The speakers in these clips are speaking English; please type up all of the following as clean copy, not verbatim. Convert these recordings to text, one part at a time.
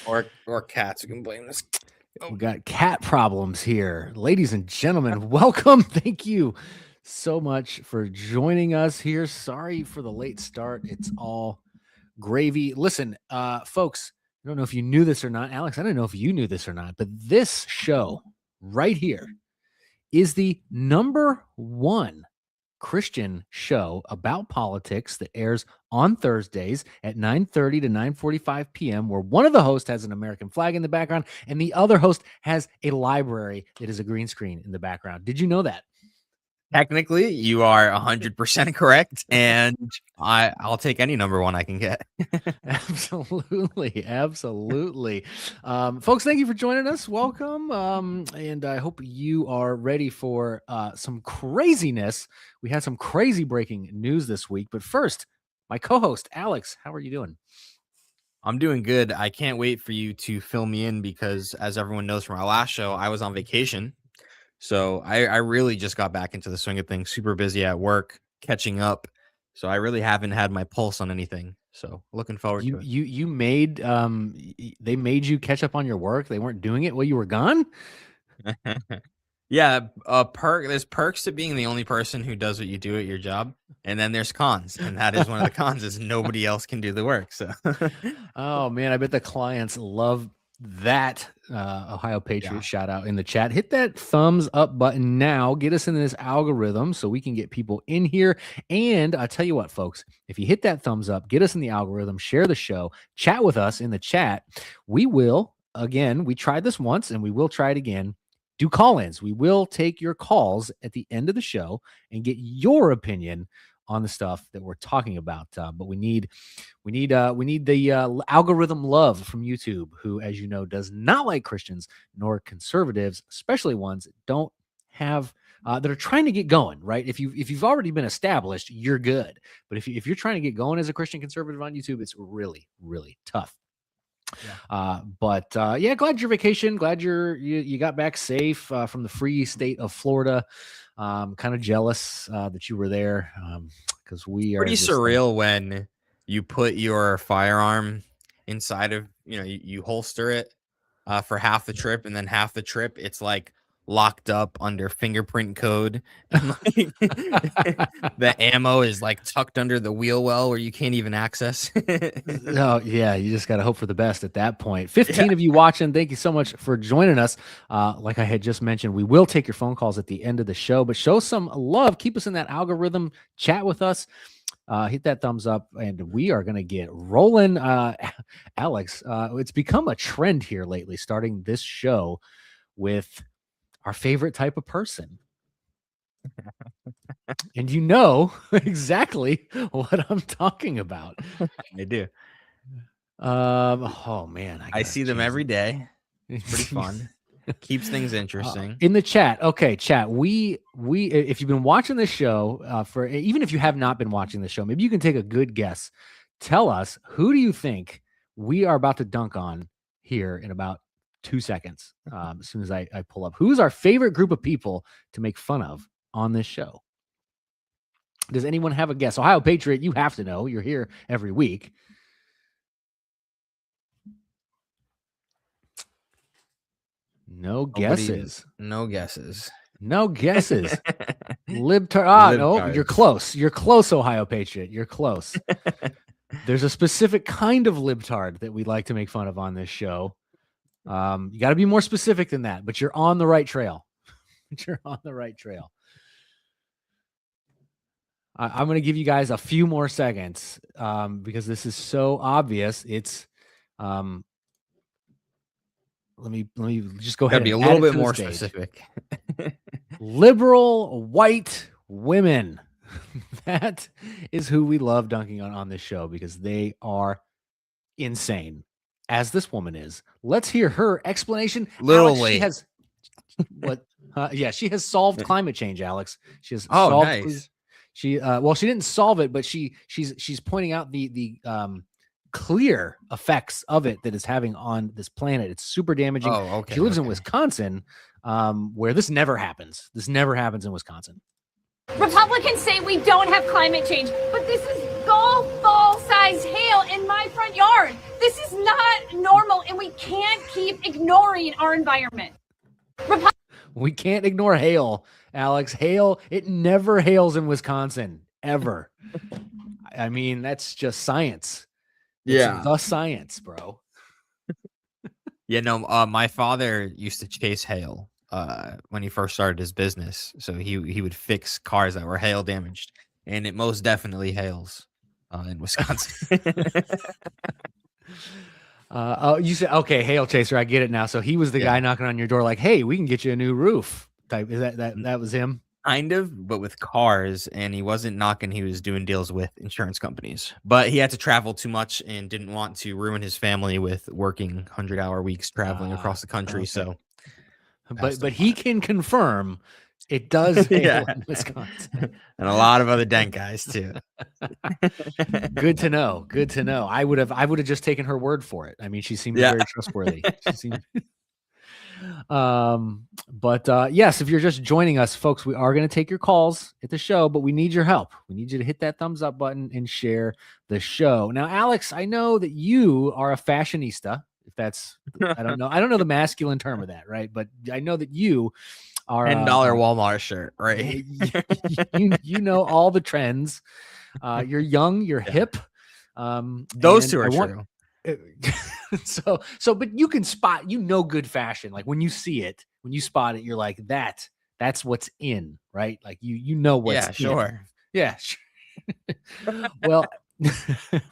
Or cats. You can blame this. Oh. We got cat problems here. Ladies and gentlemen, welcome. Thank you so much for joining us here. Sorry for the late start. It's all gravy. Listen, folks, I don't know if you knew this or not. Alex, I don't know if you knew this or not, but this show right here is the #1 Christian show about politics that airs on Thursdays at 9:30 to 9:45 p.m., where one of the hosts has an American flag in the background and the other host has a library that is a green screen in the background. Did you know that? Technically, you are 100% correct, and I'll take any #1 I can get. Absolutely. Folks, thank you for joining us. Welcome, and I hope you are ready for some craziness. We had some crazy breaking news this week, but first, my co-host, Alex, how are you doing? I'm doing good. I can't wait for you to fill me in because, as everyone knows from our last show, I was on vacation. So I really just got back into the swing of things, super busy at work, catching up. So I really haven't had my pulse on anything. So looking forward to it. You made they made you catch up on your work. They weren't doing it while you were gone. Yeah, there's perks to being the only person who does what you do at your job, and then there's cons, and that is one of the cons is nobody else can do the work. So, oh man, I bet the clients love that. Ohio Patriot shout out in the chat. Hit that thumbs up button now. Get us into this algorithm so we can get people in here. And I tell you what, folks, if you hit that thumbs up, get us in the algorithm, share the show, chat with us in the chat. We will, again, we tried this once and we will try it again. Do call-ins. We will take your calls at the end of the show and get your opinion on the stuff that we're talking about. But we need the algorithm love from YouTube, who, as you know, does not like Christians nor conservatives, especially ones that don't have that are trying to get going. Right? If you've already been established, you're good. But if you're trying to get going as a Christian conservative on YouTube, it's really, really tough. Yeah. Glad your vacation. Glad you got back safe from the free state of Florida. Kind of jealous that you were there because we are pretty surreal when you put your firearm inside of you holster it for half the trip, and then half the trip it's like locked up under fingerprint code, and like the ammo is like tucked under the wheel well where you can't even access. Oh yeah, you just got to hope for the best at that point. 15 of you watching, thank you so much for joining us. Like I had just mentioned, we will take your phone calls at the end of the show, but show some love, keep us in that algorithm, chat with us, hit that thumbs up, and we are going to get rolling. Alex, it's become a trend here lately, starting this show with our favorite type of person. And you know exactly what I'm talking about. I do. Oh man, I see them every day. It's pretty fun. Keeps things interesting. In the chat. Okay, chat. We if you've been watching this show, for even if you have not been watching the show, maybe you can take a good guess. Tell us, who do you think we are about to dunk on here in about 2 seconds, as soon as I pull up. Who's our favorite group of people to make fun of on this show? Does anyone have a guess? Ohio Patriot, you have to know. You're here every week. No guesses. No guesses. No guesses. Libtard. Oh, you're close. You're close, Ohio Patriot. You're close. There's a specific kind of libtard that we like to make fun of on this show. You got to be more specific than that, but you're on the right trail. You're on the right trail. I'm going to give you guys a few more seconds because this is so obvious. It's let me just go ahead and be a little bit more specific. Liberal white women. That is who we love dunking on this show because they are insane, as this woman is. Let's hear her explanation. Alex, late. She has what? She has solved climate change, Alex. She has solved. Nice. She didn't solve it, but she's pointing out the clear effects of it that it's having on this planet. It's super damaging. Oh, okay. She lives in Wisconsin, where this never happens. This never happens in Wisconsin. Republicans say we don't have climate change, but this is golf ball sized hail in my front yard. This is not we can't keep ignoring our environment. We can't ignore hail, Alex. Hail, it never hails in Wisconsin, ever. I mean, that's just science. It's the science, bro. Yeah, no, my father used to chase hail when he first started his business. So he would fix cars that were hail damaged, and it most definitely hails in Wisconsin. You said, okay, hail chaser. I get it now. So he was the guy knocking on your door like, hey, we can get you a new roof type. Is that was him? Kind of, but with cars, and he wasn't knocking. He was doing deals with insurance companies, but he had to travel too much and didn't want to ruin his family with working 100-hour weeks traveling across the country. Okay. So, but he can confirm it does hail in Wisconsin. And a lot of other dent guys too. Good to know. Good to know. I would have just taken her word for it. I mean, she seemed very trustworthy. She seemed yes, if you're just joining us, folks, we are going to take your calls at the show, but we need your help. We need you to hit that thumbs up button and share the show. Now, Alex, I know that you are a fashionista. If that's, I don't know the masculine term of that, right? But I know that you are $10 Walmart shirt, right? you know all the trends. You're young, you're hip. Those two are true. So, but you can spot, good fashion. Like when you see it, when you spot it, you're like, that's what's in, right? Like you know what's in. Sure. Yeah, sure.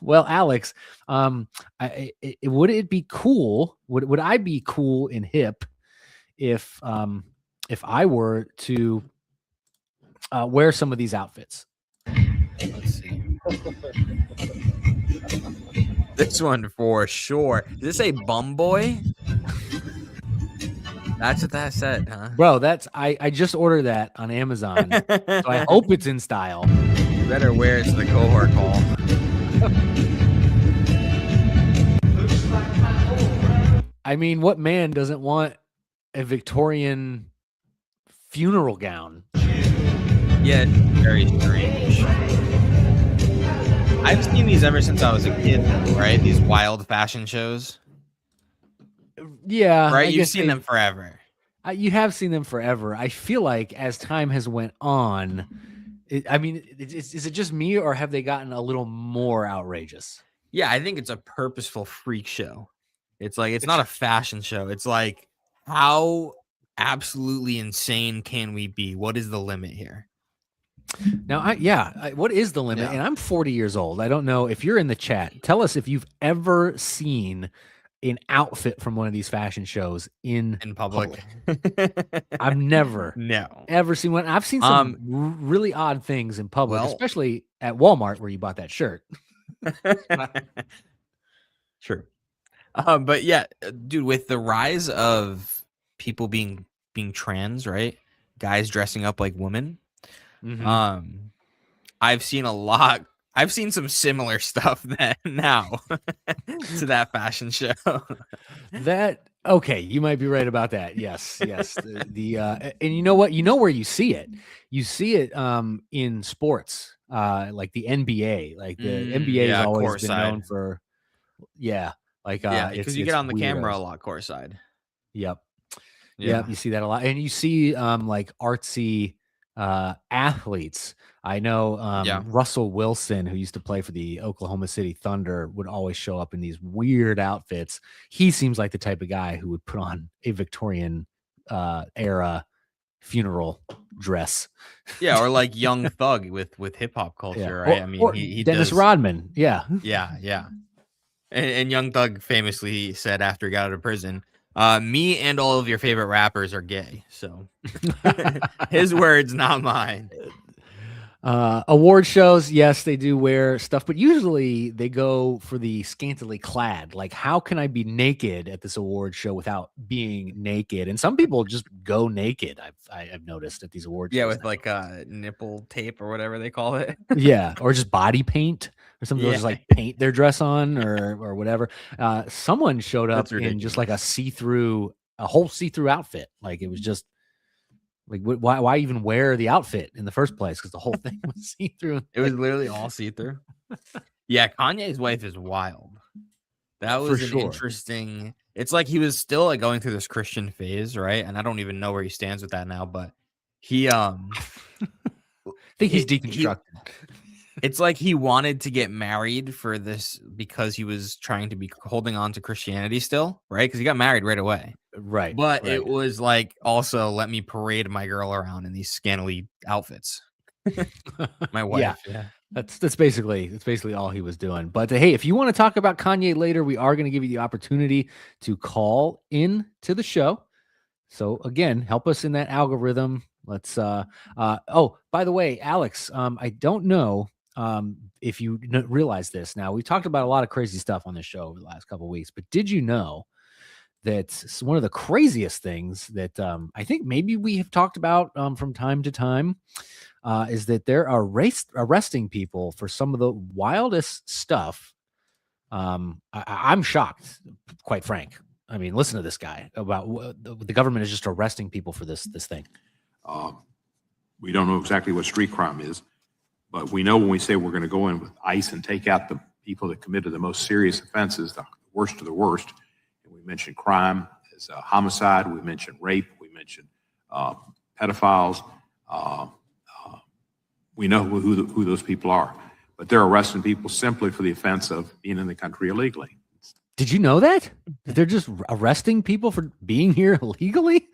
Well, Alex, would it be cool? Would I be cool and hip if I were to wear some of these outfits? Let's see. This one for sure. Did this say bum boy? That's what that said, huh? Bro, I just ordered that on Amazon. So I hope it's in style. You better wear it to the cohort call. I mean, what man doesn't want a Victorian funeral gown? Yeah, it's very strange. I've seen these ever since I was a kid, right? These wild fashion shows. Yeah. Right? You've seen them forever. You have seen them forever. I feel like as time has went on, is it just me or have they gotten a little more outrageous? Yeah, I think it's a purposeful freak show. It's like, it's not a fashion show. It's like, how absolutely insane can we be? What is the limit here? Now, what is the limit? And I'm 40 years old. I don't know if you're in the chat. Tell us if you've ever seen an outfit from one of these fashion shows in public. I've never ever seen one. I've seen some really odd things in public, especially at Walmart where you bought that shirt. True. But yeah, dude, with the rise of people being trans, right? Guys dressing up like women. Mm-hmm. I've seen some similar stuff now to that fashion show. Okay, you might be right about that. Yes. And you know what? You know where you see it? You see it in sports, like the NBA. Like the NBA has always been known for because you get on the camera a lot courtside. Yep. You see that a lot. And you see like artsy athletes. I know Russell Wilson, who used to play for the Oklahoma City Thunder, would always show up in these weird outfits. He seems like the type of guy who would put on a Victorian era funeral dress. Yeah, or like Young Thug with hip hop culture, right? I mean, he Dennis Rodman. Yeah. And Young Thug famously said after he got out of prison, me and all of your favorite rappers are gay. So his words, not mine. Award shows, yes, they do wear stuff, but usually they go for the scantily clad. Like, how can I be naked at this award show without being naked? And some people just go naked. I've noticed at these award shows. Yeah, with like nipple tape or whatever they call it. Yeah, or just body paint or something. They'll just like paint their dress on or whatever. Someone showed up in just like a whole see-through outfit. Like it was just. Like, why even wear the outfit in the first place? Because the whole thing was see-through. It was literally all see-through. Yeah, Kanye's wife is wild. That was an sure. interesting. It's like he was still like going through this Christian phase, right? And I don't even know where he stands with that now, but he I think he's deconstructed. It's like he wanted to get married for this because he was trying to be holding on to Christianity still, right? Because he got married right away. Right. But it was like also let me parade my girl around in these scantily outfits. My wife, yeah. That's basically all he was doing. But hey, if you want to talk about Kanye later, we are going to give you the opportunity to call in to the show. So again, help us in that algorithm. Let's oh, by the way, Alex, I don't know if you realize this. Now, we've talked about a lot of crazy stuff on this show over the last couple of weeks, but did you know that one of the craziest things that I think maybe we have talked about from time to time is that they're arresting people for some of the wildest stuff. I'm shocked, quite frank. I mean, listen to this guy about the government is just arresting people for this thing. We don't know exactly what street crime is, but we know when we say we're going to go in with ICE and take out the people that committed the most serious offenses, the worst of the worst. And we mentioned crime as a homicide. We mentioned rape. We mentioned pedophiles. We know who those people are, but they're arresting people simply for the offense of being in the country illegally. Did you know that? They're just arresting people for being here illegally?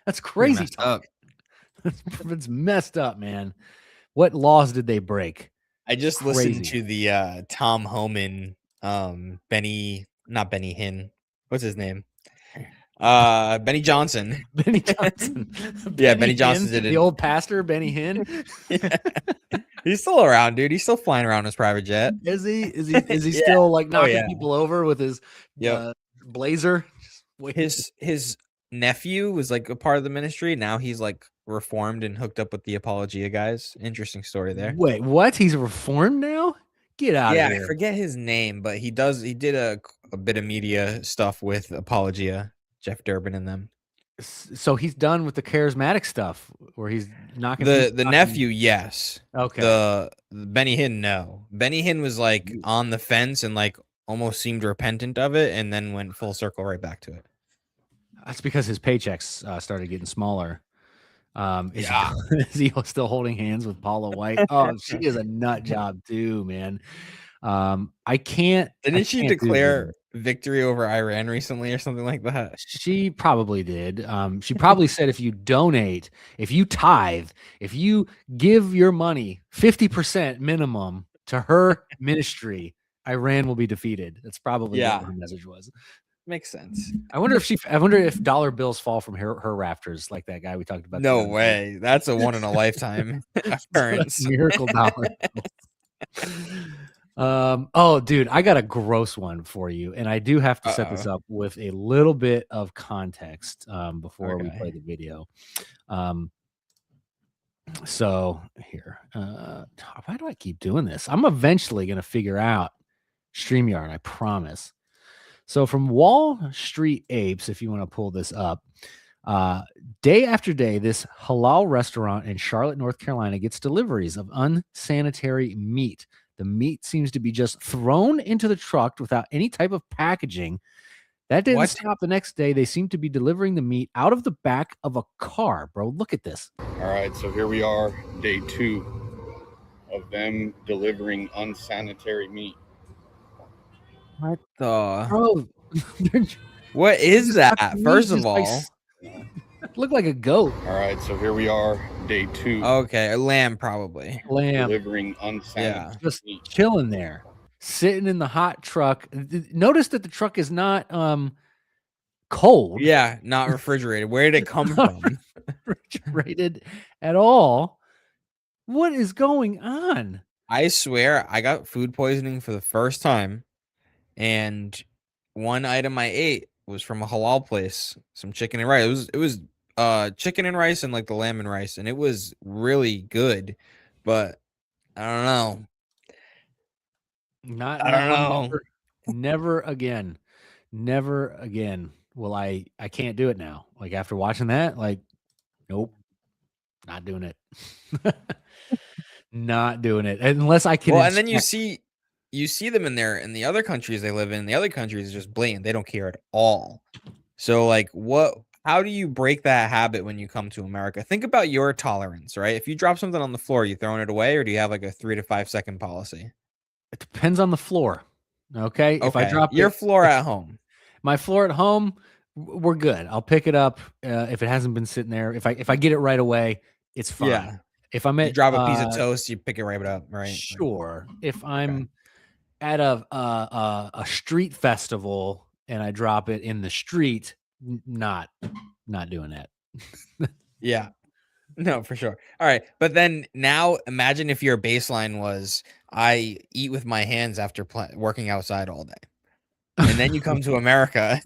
That's crazy. It's messed up, man. What laws did they break? I just listened to the Tom Homan, not Benny Hinn. What's his name? Benny Johnson. Benny Johnson. Yeah, Benny Johnson did it. The old pastor, Benny Hinn. Yeah. He's still around, dude. He's still flying around his private jet. Is he? Is he still like knocking people over with his blazer? His nephew was like a part of the ministry. Now he's like reformed and hooked up with the Apologia guys. Interesting story there. Wait, what? He's reformed now? Get out of here. Yeah, I forget his name, but he did a bit of media stuff with Apologia, Jeff Durbin and them. So he's done with the charismatic stuff where he's knocking the nephew, yes. Okay. The Benny Hinn, no. Benny Hinn was like on the fence and like almost seemed repentant of it and then went full circle right back to it. That's because his paychecks started getting smaller. Is he still holding hands with Paula White? Oh, she is a nut job too, man. I can't. Didn't she declare victory over Iran recently or something like that? She probably did. She probably said if you donate, if you tithe, if you give your money 50% minimum to her ministry, Iran will be defeated. That's probably what her message was. Makes sense. I wonder if dollar bills fall from her rafters like that guy we talked about. No way. That's a one in a lifetime occurrence. Miracle dollar. Oh, dude, I got a gross one for you, and I do have to set this up with a little bit of context before we play the video. So here, why do I keep doing this? I'm eventually going to figure out StreamYard, I promise. So from Wall Street Apes, if you want to pull this up, day after day, this halal restaurant in Charlotte, North Carolina gets deliveries of unsanitary meat. The meat seems to be just thrown into the truck without any type of packaging. That didn't stop the next day. They seem to be delivering the meat out of the back of a car, bro. Look at this. All right, so here we are, day 2 of them delivering unsanitary meat. What the? Bro, what is that? First of all, look like a goat. All right, so here we are, day 2. Okay, a lamb probably. Lamb. Delivering unsanitary just meat. Chilling there, sitting in the hot truck. Notice that the truck is not cold. Yeah, not refrigerated. Where did it come from? Refrigerated at all. What is going on? I swear I got food poisoning for the first time. And one item I ate was from a halal place, some chicken and rice. It was chicken and rice and like the lamb and rice, and it was really good. But I don't know. I don't know. Never again. Never again will I can't do it now. Like after watching that, like nope. Not doing it. Not doing it. Unless I can Well, and then you see you see them in the other countries they live in. The other countries is just blatant. They don't care at all. So like how do you break that habit when you come to America? Think about your tolerance, right? If you drop something on the floor, you throwing it away, or do you have like a 3 to 5 second policy? It depends on the floor. Okay. If I Okay, drop your it, floor at home. my floor at home, we're good. I'll pick it up if it hasn't been sitting there. If I get it right away, it's fine. Yeah. If I'm You at drop a piece of toast, you pick it right up, right? Sure. If I'm at a street festival and I drop it in the street, not doing that. Yeah. No, for sure. All right. But then now imagine if your baseline was I eat with my hands after working outside all day. And then you come to America.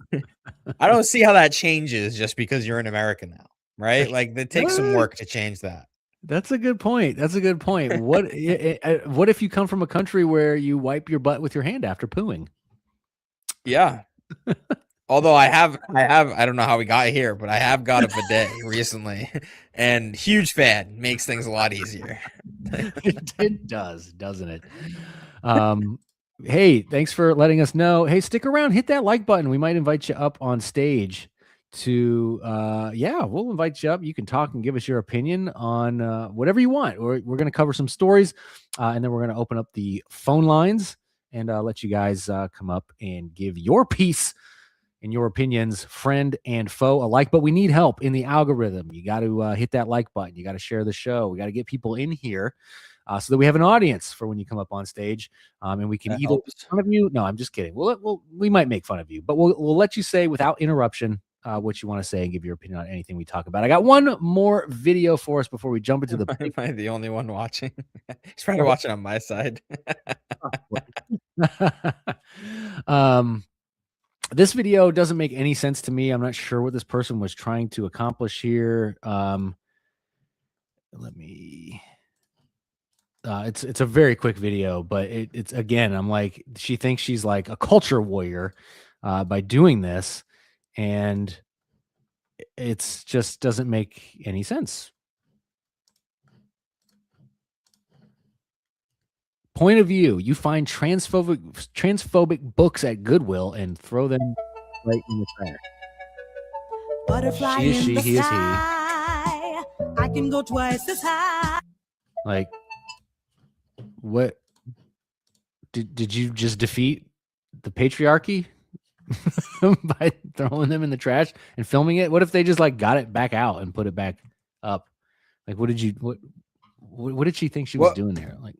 I don't see how that changes just because you're in America now, right? Like it takes some work to change that. That's a good point. That's a good point. What if you come from a country where you wipe your butt with your hand after pooing? Yeah. Although I don't know how we got here, but I have got a bidet recently, and huge fan, makes things a lot easier. It does, doesn't it? Hey, thanks for letting us know. Hey, stick around, hit that like button. We might invite you up on stage to we'll invite you up. You can talk and give us your opinion on whatever you want. We're going to cover some stories, and then we're going to open up the phone lines and let you guys come up and give your piece and your opinions, friend and foe alike. But we need help in the algorithm. You got to hit that like button. You got to share the show. We got to get people in here so that we have an audience for when you come up on stage, and we can either make fun of you. No, I'm just kidding. We might make fun of you, but we'll let you say without interruption what you want to say and give your opinion on anything we talk about. I got one more video for us before we jump into the. Am I the only one watching? He's probably watching on my side. This video doesn't make any sense to me. I'm not sure what this person was trying to accomplish here. Let me. It's a very quick video, but it's again. I'm like, she thinks she's like a culture warrior by doing this, and it's just doesn't make any sense. Point of view: you find transphobic books at Goodwill and throw them right in the trash. Butterfly She is in she, the he is he. sky. I can go twice as high. Like, what did you just defeat the patriarchy by throwing them in the trash and filming it? What if they just like got it back out and put it back up? Like, what did she think she was doing there? Like,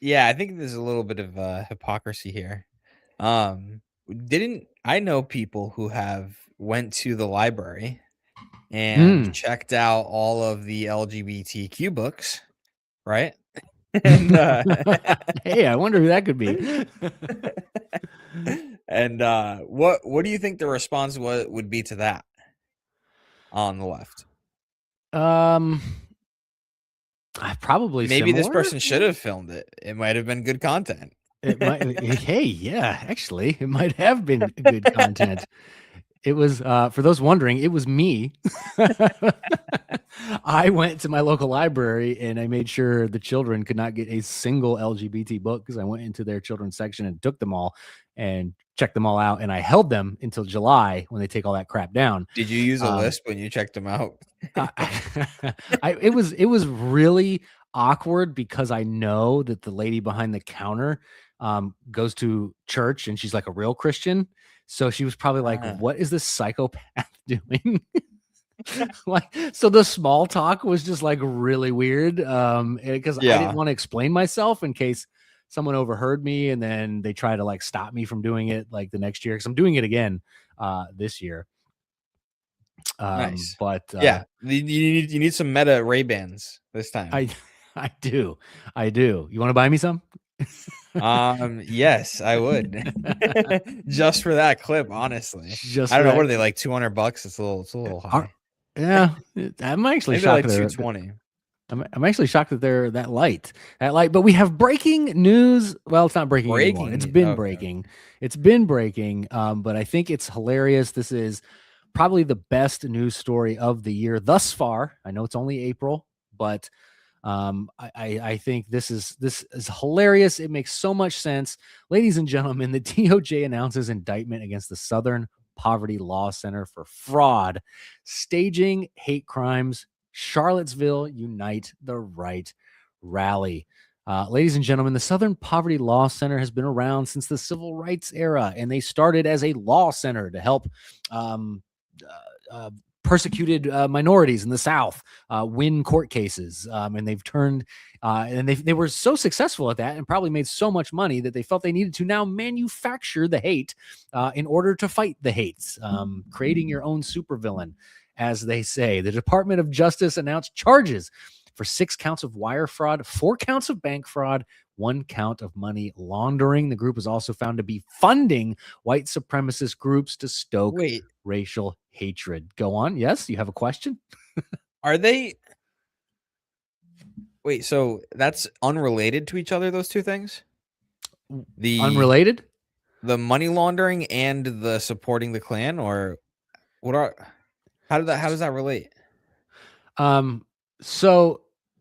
yeah, I think there's a little bit of hypocrisy here. Didn't I know people who have went to the library and checked out all of the LGBTQ books, right? And hey, I wonder who that could be. And what do you think the response would be to that on the left? I probably maybe this similar. person should have filmed it. It might have been good content. It might. Hey, yeah, actually, it might have been good content. It was, for those wondering, it was me. I went to my local library and I made sure the children could not get a single LGBT book because I went into their children's section and took them all and checked them all out. And I held them until July when they take all that crap down. Did you use a lisp when you checked them out? It was really awkward because I know that the lady behind the counter goes to church and she's like a real Christian. So she was probably like, what is this psychopath doing? Like, so the small talk was just like really weird. Because I didn't want to explain myself in case someone overheard me and then they try to like stop me from doing it like the next year. Cause I'm doing it again this year. Nice. But yeah, you need some Meta Ray-Bans this time. I do. You want to buy me some? Yes, I would. Just for that clip, honestly. I don't know, what are they, like $200? It's a little high. Yeah, I'm actually maybe shocked. Like $220. I'm actually shocked that they're that light. But we have breaking news. Well, it's not breaking anymore. It's been breaking. It's been breaking. But I think it's hilarious. This is probably the best news story of the year thus far. I know it's only April, but I think this is hilarious. It makes so much sense. Ladies and gentlemen, the DOJ announces indictment against the Southern Poverty Law Center for fraud, staging hate crimes. Charlottesville Unite the Right rally. Ladies and gentlemen, the Southern Poverty Law Center has been around since the Civil Rights era, and they started as a law center to help persecuted minorities in the South win court cases. And they've turned, and they were so successful at that and probably made so much money that they felt they needed to now manufacture the hate in order to fight the hates, creating your own supervillain, as they say. The Department of Justice announced charges for 6 counts of wire fraud, 4 counts of bank fraud, 1 count of money laundering. The group was also found to be funding white supremacist groups to stoke racial hatred. Go on. Yes, you have a question? Are they? Wait, so that's unrelated to each other, those two things? Unrelated? The money laundering and the supporting the Klan, or what are? How does that relate? So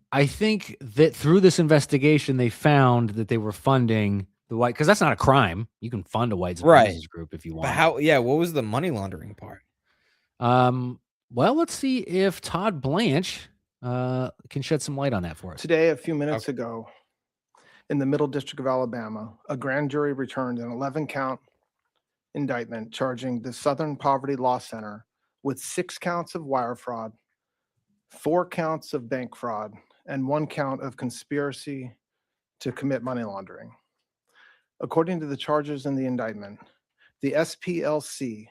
I think that through this investigation, they found that they were funding the white, because that's not a crime. You can fund a white supremacist group if you want. But how? Yeah, what was the money laundering part? Well, let's see if Todd Blanche can shed some light on that for us. Today, a few minutes ago, in the Middle District of Alabama, a grand jury returned an 11-count indictment charging the Southern Poverty Law Center with 6 counts of wire fraud, 4 counts of bank fraud, and 1 count of conspiracy to commit money laundering. According to the charges in the indictment, the SPLC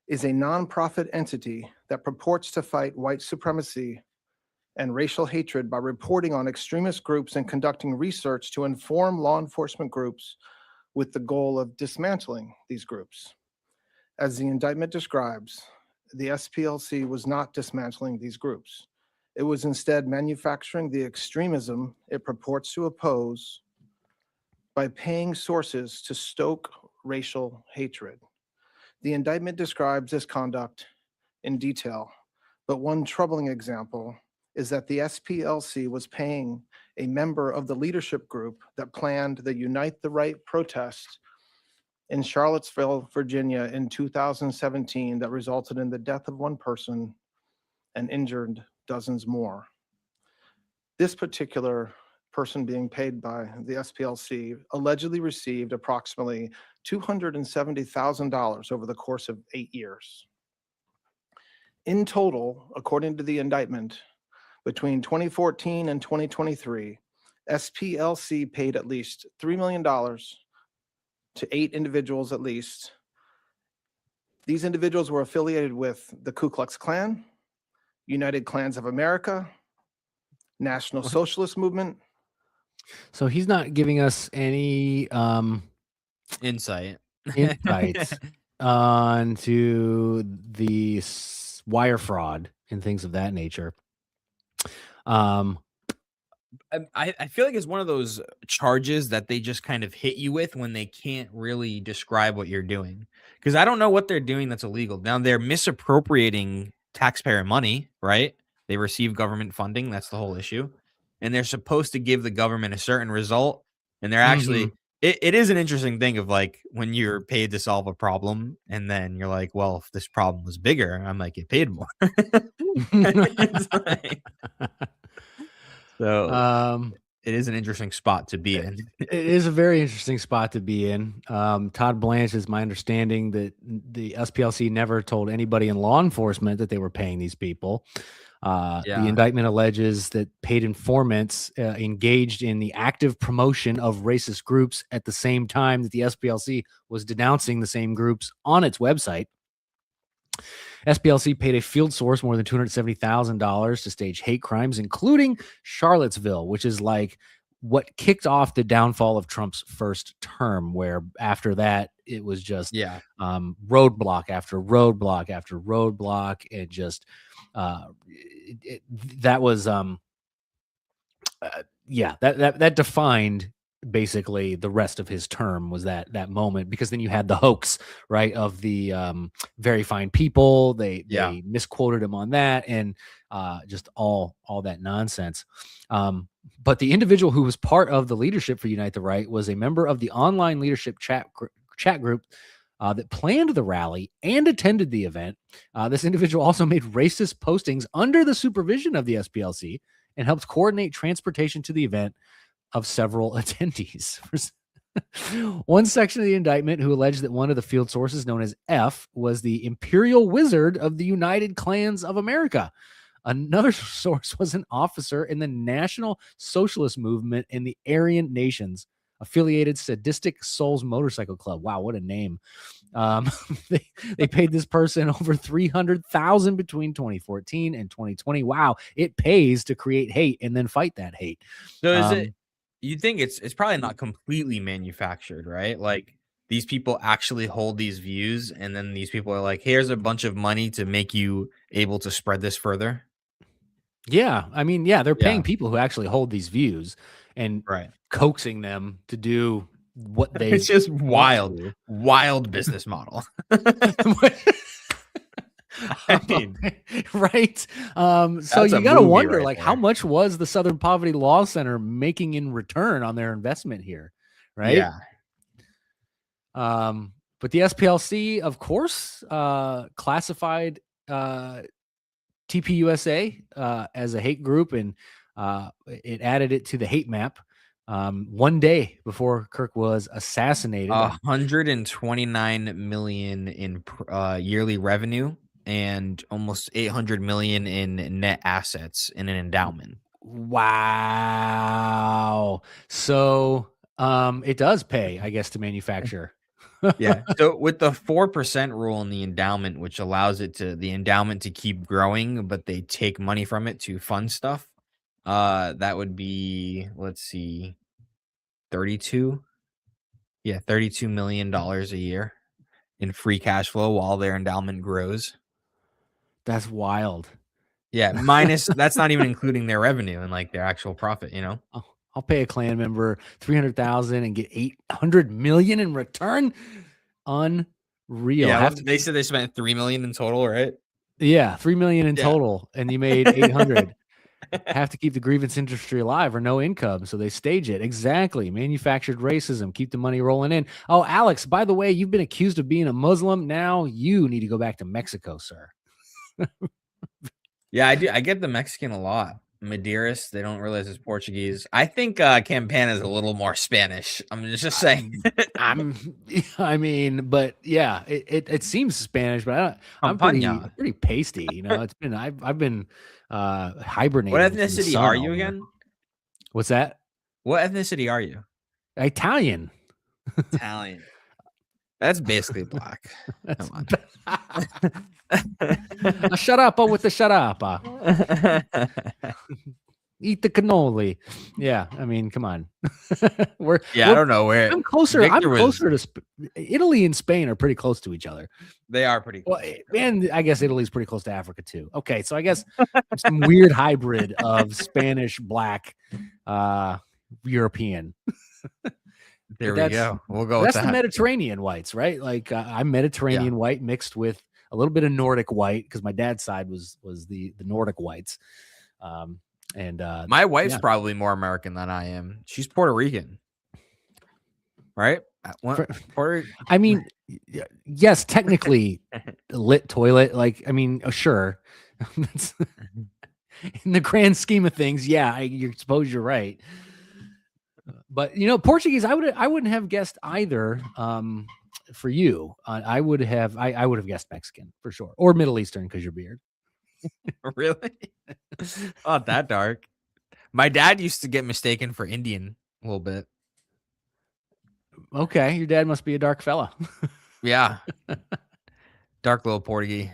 is a nonprofit entity that purports to fight white supremacy and racial hatred by reporting on extremist groups and conducting research to inform law enforcement groups with the goal of dismantling these groups. As the indictment describes, the SPLC was not dismantling these groups. It was instead manufacturing the extremism it purports to oppose by paying sources to stoke racial hatred. The indictment describes this conduct in detail, but one troubling example is that the SPLC was paying a member of the leadership group that planned the Unite the Right protest in Charlottesville, Virginia in 2017 that resulted in the death of 1 person and injured dozens more. This particular person being paid by the SPLC allegedly received approximately $270,000 over the course of 8 years. In total, according to the indictment, between 2014 and 2023, SPLC paid at least $3 million to 8 individuals at least. These individuals were affiliated with the Ku Klux Klan, United Klans of America, National Socialist Movement. So he's not giving us any Insights onto the wire fraud and things of that nature. I feel like it's one of those charges that they just kind of hit you with when they can't really describe what you're doing. Because I don't know what they're doing that's illegal. Now, they're misappropriating taxpayer money, right? They receive government funding. That's the whole issue. And they're supposed to give the government a certain result. And they're actually, it is an interesting thing of like when you're paid to solve a problem and then you're like, well, if this problem was bigger, I might get paid more. So it is an interesting spot to be in. It is a very interesting spot to be in. Todd Blanche is my understanding that the SPLC never told anybody in law enforcement that they were paying these people. The indictment alleges that paid informants engaged in the active promotion of racist groups at the same time that the SPLC was denouncing the same groups on its website. SPLC paid a field source more than $270,000 to stage hate crimes, including Charlottesville, which is like what kicked off the downfall of Trump's first term, where after that, it was just roadblock after roadblock after roadblock. It just that defined basically the rest of his term was that moment, because then you had the hoax, right, of the very fine people. They misquoted him on that, and just all that nonsense. But the individual who was part of the leadership for Unite the Right was a member of the online leadership chat group that planned the rally and attended the event. This individual also made racist postings under the supervision of the SPLC and helped coordinate transportation to the event of several attendees. One section of the indictment who alleged that one of the field sources, known as F, was the Imperial Wizard of the United Clans of America. Another source was an officer in the National Socialist Movement in the Aryan Nations affiliated Sadistic Souls Motorcycle Club. Wow, what a name. They paid this person over $300,000 between 2014 and 2020. Wow, it pays to create hate and then fight that hate. So is it? You think it's probably not completely manufactured, right? Like, these people actually hold these views, and then these people are like, "Here's a bunch of money to make you able to spread this further." Yeah, I mean, they're paying people who actually hold these views and coaxing them to do what they. It's just wild business model. I mean, right. So you got to wonder, like, how much was the Southern Poverty Law Center making in return on their investment here, right? Yeah. But the SPLC, of course, classified TPUSA as a hate group, and it added it to the hate map. One day before Kirk was assassinated. 129 million in yearly revenue and almost 800 million in net assets in an endowment. Wow. So it does pay, I guess, to manufacture. Yeah. So with the 4% rule in the endowment, which allows the endowment to keep growing, but they take money from it to fund stuff, that would be, let's see, $32 million a year in free cash flow while their endowment grows. That's wild. Yeah, minus that's not even including their revenue and like their actual profit, you know. I'll pay a clan member $300,000 and get $800 million in return. Unreal. Yeah, they said they spent $3 million in total, right? Yeah, $3 million in total, and you made 800. Have to keep the grievance industry alive or no income, so they stage it. Exactly. Manufactured racism. Keep the money rolling in. Oh, Alex, by the way, you've been accused of being a Muslim. Now you need to go back to Mexico, sir. Yeah, I do. I get the Mexican a lot. Madeiras, they don't realize it's Portuguese. I think Campana is a little more Spanish. I'm just saying. I mean, but yeah, it seems Spanish, but I'm pretty pasty. You know, it's been I've been hibernating. What ethnicity are you again? What's that? What ethnicity are you? Italian. Italian. That's basically black. Come on. A sharapa with the sharapa. Eat the cannoli. Yeah, I mean, come on. I don't know where. I'm closer. I'm closer to Italy and Spain are pretty close to each other. They are pretty close. Well, and I guess Italy's pretty close to Africa too. Okay, so I guess some weird hybrid of Spanish, black, European. There we go. We'll go. That's the Mediterranean whites, right? Like I'm Mediterranean white mixed with a little bit of Nordic white because my dad's side was the Nordic whites. And my wife's probably more American than I am. She's Puerto Rican, right? I mean, yes, technically lit toilet. Like, I mean, sure. In the grand scheme of things, I suppose you're right. But you know, Portuguese, I wouldn't have guessed either. For you, I would have guessed Mexican for sure, or Middle Eastern because your beard. Really? Not that dark. My dad used to get mistaken for Indian a little bit. Okay, your dad must be a dark fella. Yeah, dark little Portuguese.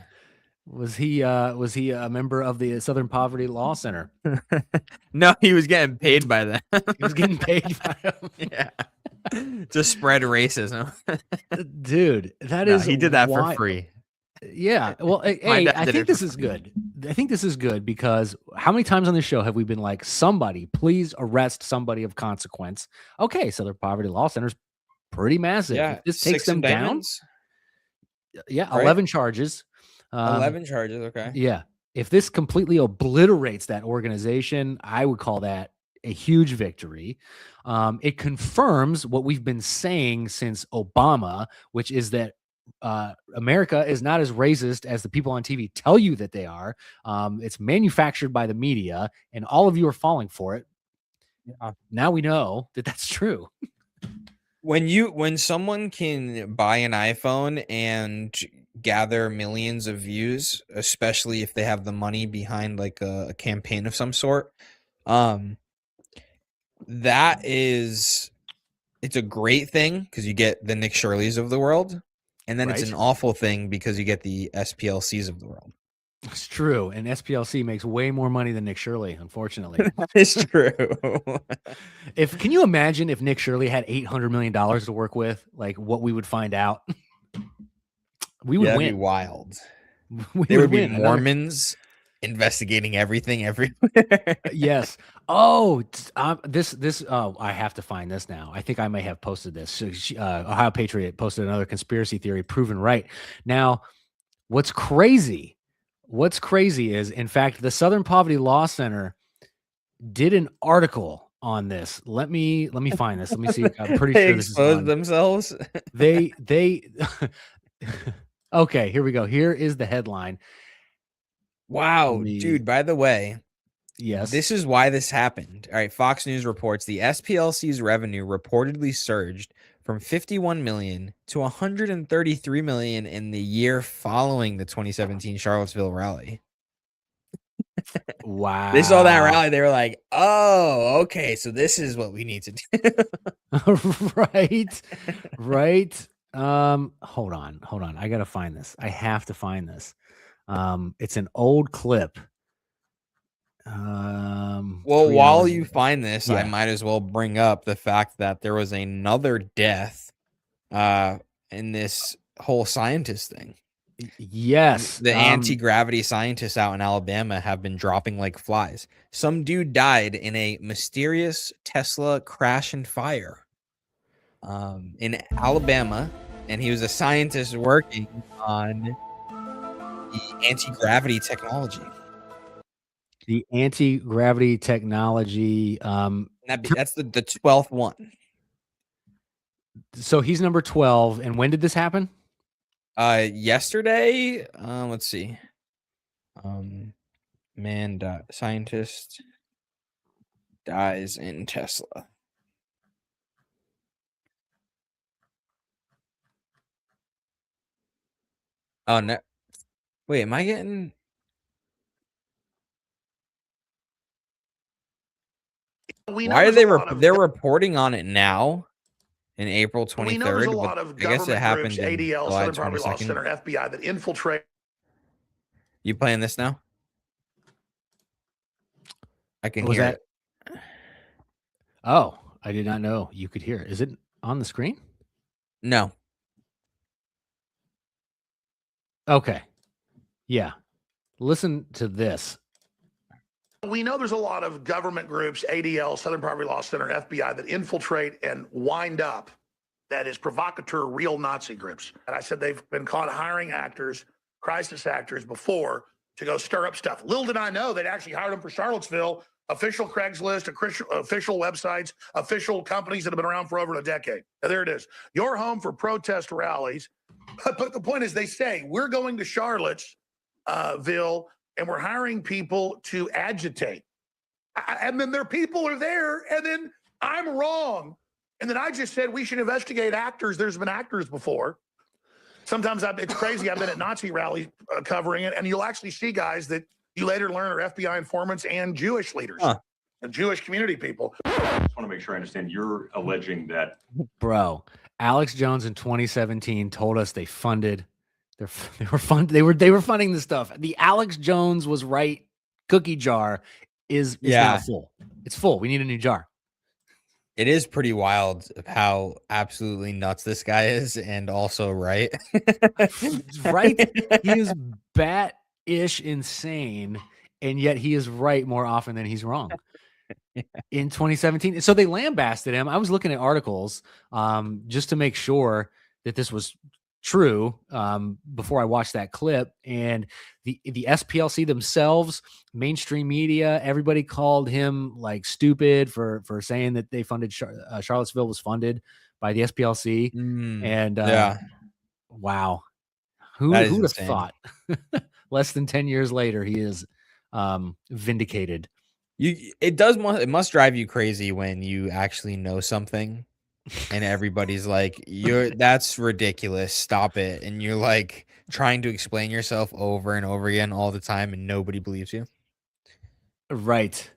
Was he a member of the Southern Poverty Law Center? No, he was getting paid by them. He was getting paid by them. Yeah. To spread racism. Dude, he did that for free. Yeah. Well, hey, I think this is good. I think this is good because how many times on this show have we been like, somebody, please arrest somebody of consequence? Okay, Southern Poverty Law Center's pretty massive. Yeah, If this takes 6 them down, indictments, yeah, right? 11 charges. 11 charges. Okay. Yeah. If this completely obliterates that organization, I would call that a huge victory. It confirms what we've been saying since Obama, which is that America is not as racist as the people on TV tell you that they are. It's manufactured by the media, and all of you are falling for it. Now we know that that's true. When someone can buy an iPhone and gather millions of views, especially if they have the money behind like a campaign of some sort, it's a great thing because you get the Nick Shirleys of the world, and then it's Right. an awful thing because you get the SPLCs of the world. It's true. And SPLC makes way more money than Nick Shirley, unfortunately. It's true. Can you imagine if Nick Shirley had $800 million to work with, like what we would find out? We would That'd win. be wild. We There would be win. Mormons investigating everything everywhere. Yes. Oh, I have to find this now. I think I may have posted this. So Ohio Patriot posted another conspiracy theory proven right. Now, what's crazy is, in fact, the Southern Poverty Law Center did an article on this. Let me find this. Let me see. I'm pretty They sure this is exposed on. themselves. They okay, here we go. Here is the headline. Wow, dude, by the way, Yes. this is why this happened. All right, Fox News reports the SPLC's revenue reportedly surged from 51 million to 133 million in the year following the 2017 Charlottesville rally. Wow. They saw that rally, they were like, "Oh, okay, so this is what we need to do." Right. Hold on. I gotta find this. I have to find this. It's an old clip. Well, while you find this, I Yeah. might as well bring up the fact that there was another death in this whole scientist thing. Yes. The anti-gravity scientists out in Alabama have been dropping like flies. Some dude died in a mysterious Tesla crash and fire in Alabama, and he was a scientist working on the anti-gravity technology. The anti-gravity technology. That's the 12th one. So he's number 12. And when did this happen? Yesterday. Let's see. Scientist dies in Tesla. Oh no! Wait, am I getting? Why are they're reporting on it now in April 23rd? We know there's a lot of I guess it government happened groups, in ADL, July Southern Poverty Law 22nd. Center, FBI, that infiltrate. You playing this now? I can Was hear that? it. Oh, I did not know you could hear it. Is it on the screen? No. Okay. Yeah. Listen to this. We know there's a lot of government groups, ADL, Southern Poverty Law Center, FBI, that infiltrate and wind up, that is provocateur, real Nazi groups. And I said they've been caught hiring actors, crisis actors before to go stir up stuff. Little did I know they'd actually hired them for Charlottesville, official Craigslist, official websites, official companies that have been around for over a decade. Now, there it is. Your home for protest rallies. But the point is, they say, we're going to Charlottesville and we're hiring people to agitate. And then their people are there, and then I'm wrong. And then I just said we should investigate actors. There's been actors before. Sometimes it's crazy. I've been at Nazi rallies covering it, and you'll actually see guys that you later learn are FBI informants and Jewish leaders, and Jewish community people. I just want to make sure I understand. You're alleging that. Bro, Alex Jones in 2017 told us they funded. They were funding this stuff. The Alex Jones was right cookie jar is now full. It's full. We need a new jar. It is pretty wild how absolutely nuts this guy is, and also right. Right? He is bat ish insane, and yet he is right more often than he's wrong. In 2017, so they lambasted him. I was looking at articles just to make sure that this was true before I watched that clip, and the SPLC themselves, mainstream media, everybody called him like stupid for saying that they funded Charlottesville was funded by the SPLC. And yeah, wow, that is who'd have insane. thought? Less than 10 years later, he is vindicated. It must drive you crazy when you actually know something and everybody's like, that's ridiculous, stop it, and you're like trying to explain yourself over and over again all the time and nobody believes you. Right.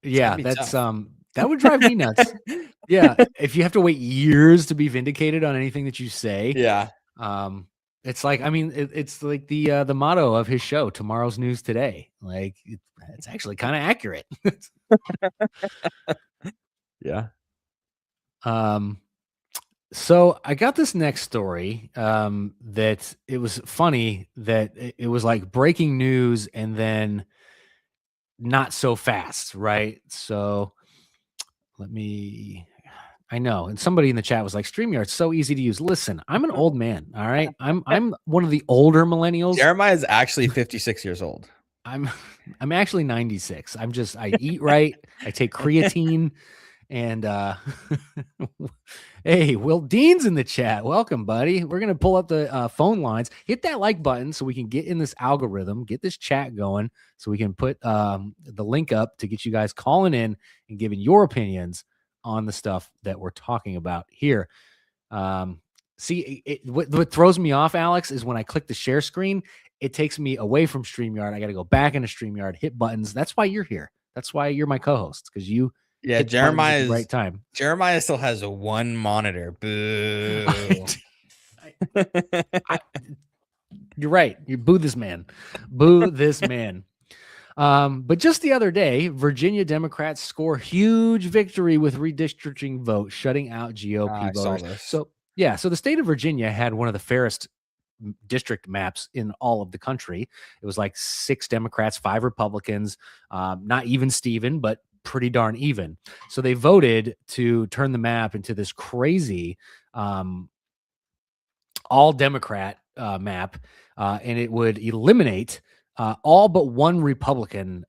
It's gotta Yeah, be that's tough. that would drive me nuts. Yeah, if you have to wait years to be vindicated on anything that you say. Yeah. It's like, I mean, it's like the motto of his show, Tomorrow's News Today. Like it's actually kind of accurate. Yeah. So I got this next story that it was funny that it was like breaking news and then not so fast, right? So I know, and somebody in the chat was like, StreamYard's so easy to use. Listen, I'm an old man, all right? I'm one of the older millennials. Jeremiah is actually 56 years old. I'm actually 96. I eat right. I take creatine. And hey, Will Dean's in the chat. Welcome, buddy. We're gonna pull up the phone lines. Hit that like button so we can get in this algorithm, get this chat going, so we can put the link up to get you guys calling in and giving your opinions on the stuff that we're talking about here. See, what throws me off, Alex, is when I click the share screen, it takes me away from StreamYard. I got to go back into StreamYard, hit buttons. That's why you're here. That's why you're my co-host, because you. Yeah, Jeremiah at the right time. Jeremiah still has one monitor. Boo. You're right. You boo this man. Boo this man. But just the other day, Virginia Democrats score huge victory with redistricting vote, shutting out GOP voters. So the state of Virginia had one of the fairest district maps in all of the country. It was like 6 Democrats, 5 Republicans, not even Steven, but pretty darn even. So they voted to turn the map into this crazy all Democrat map, and it would eliminate all but one Republican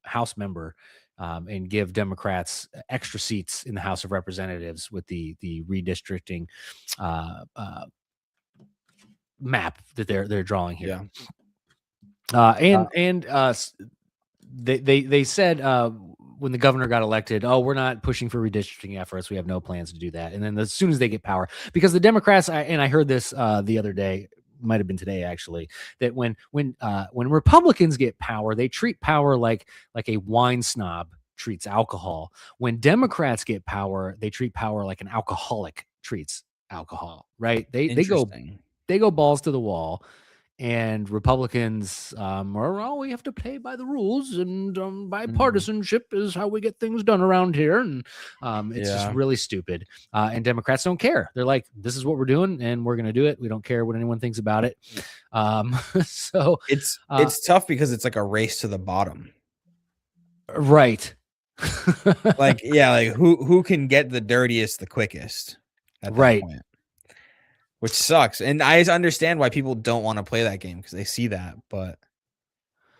House member and give Democrats extra seats in the House of Representatives with the redistricting map that they're drawing here. Yeah. They said when the governor got elected, we're not pushing for redistricting efforts. We have no plans to do that. And then as soon as they get power, because the Democrats, I heard this the other day, might have been today actually, that when Republicans get power, they treat power like a wine snob treats alcohol. When Democrats get power, they treat power like an alcoholic treats alcohol, right? They go balls to the wall. And Republicans we have to play by the rules, and bipartisanship is how we get things done around here. And it's just really stupid. And Democrats don't care. They're like, this is what we're doing, and we're going to do it. We don't care what anyone thinks about it. So it's tough because it's like a race to the bottom. Right. like who can get the dirtiest the quickest at that point. Which sucks. And I understand why people don't want to play that game because they see that. But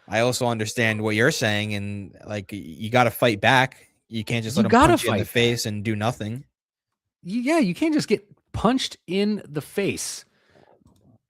I also understand what you're saying. And like, you got to fight back. You can't just let them punch you in the face and do nothing. Yeah, you can't just get punched in the face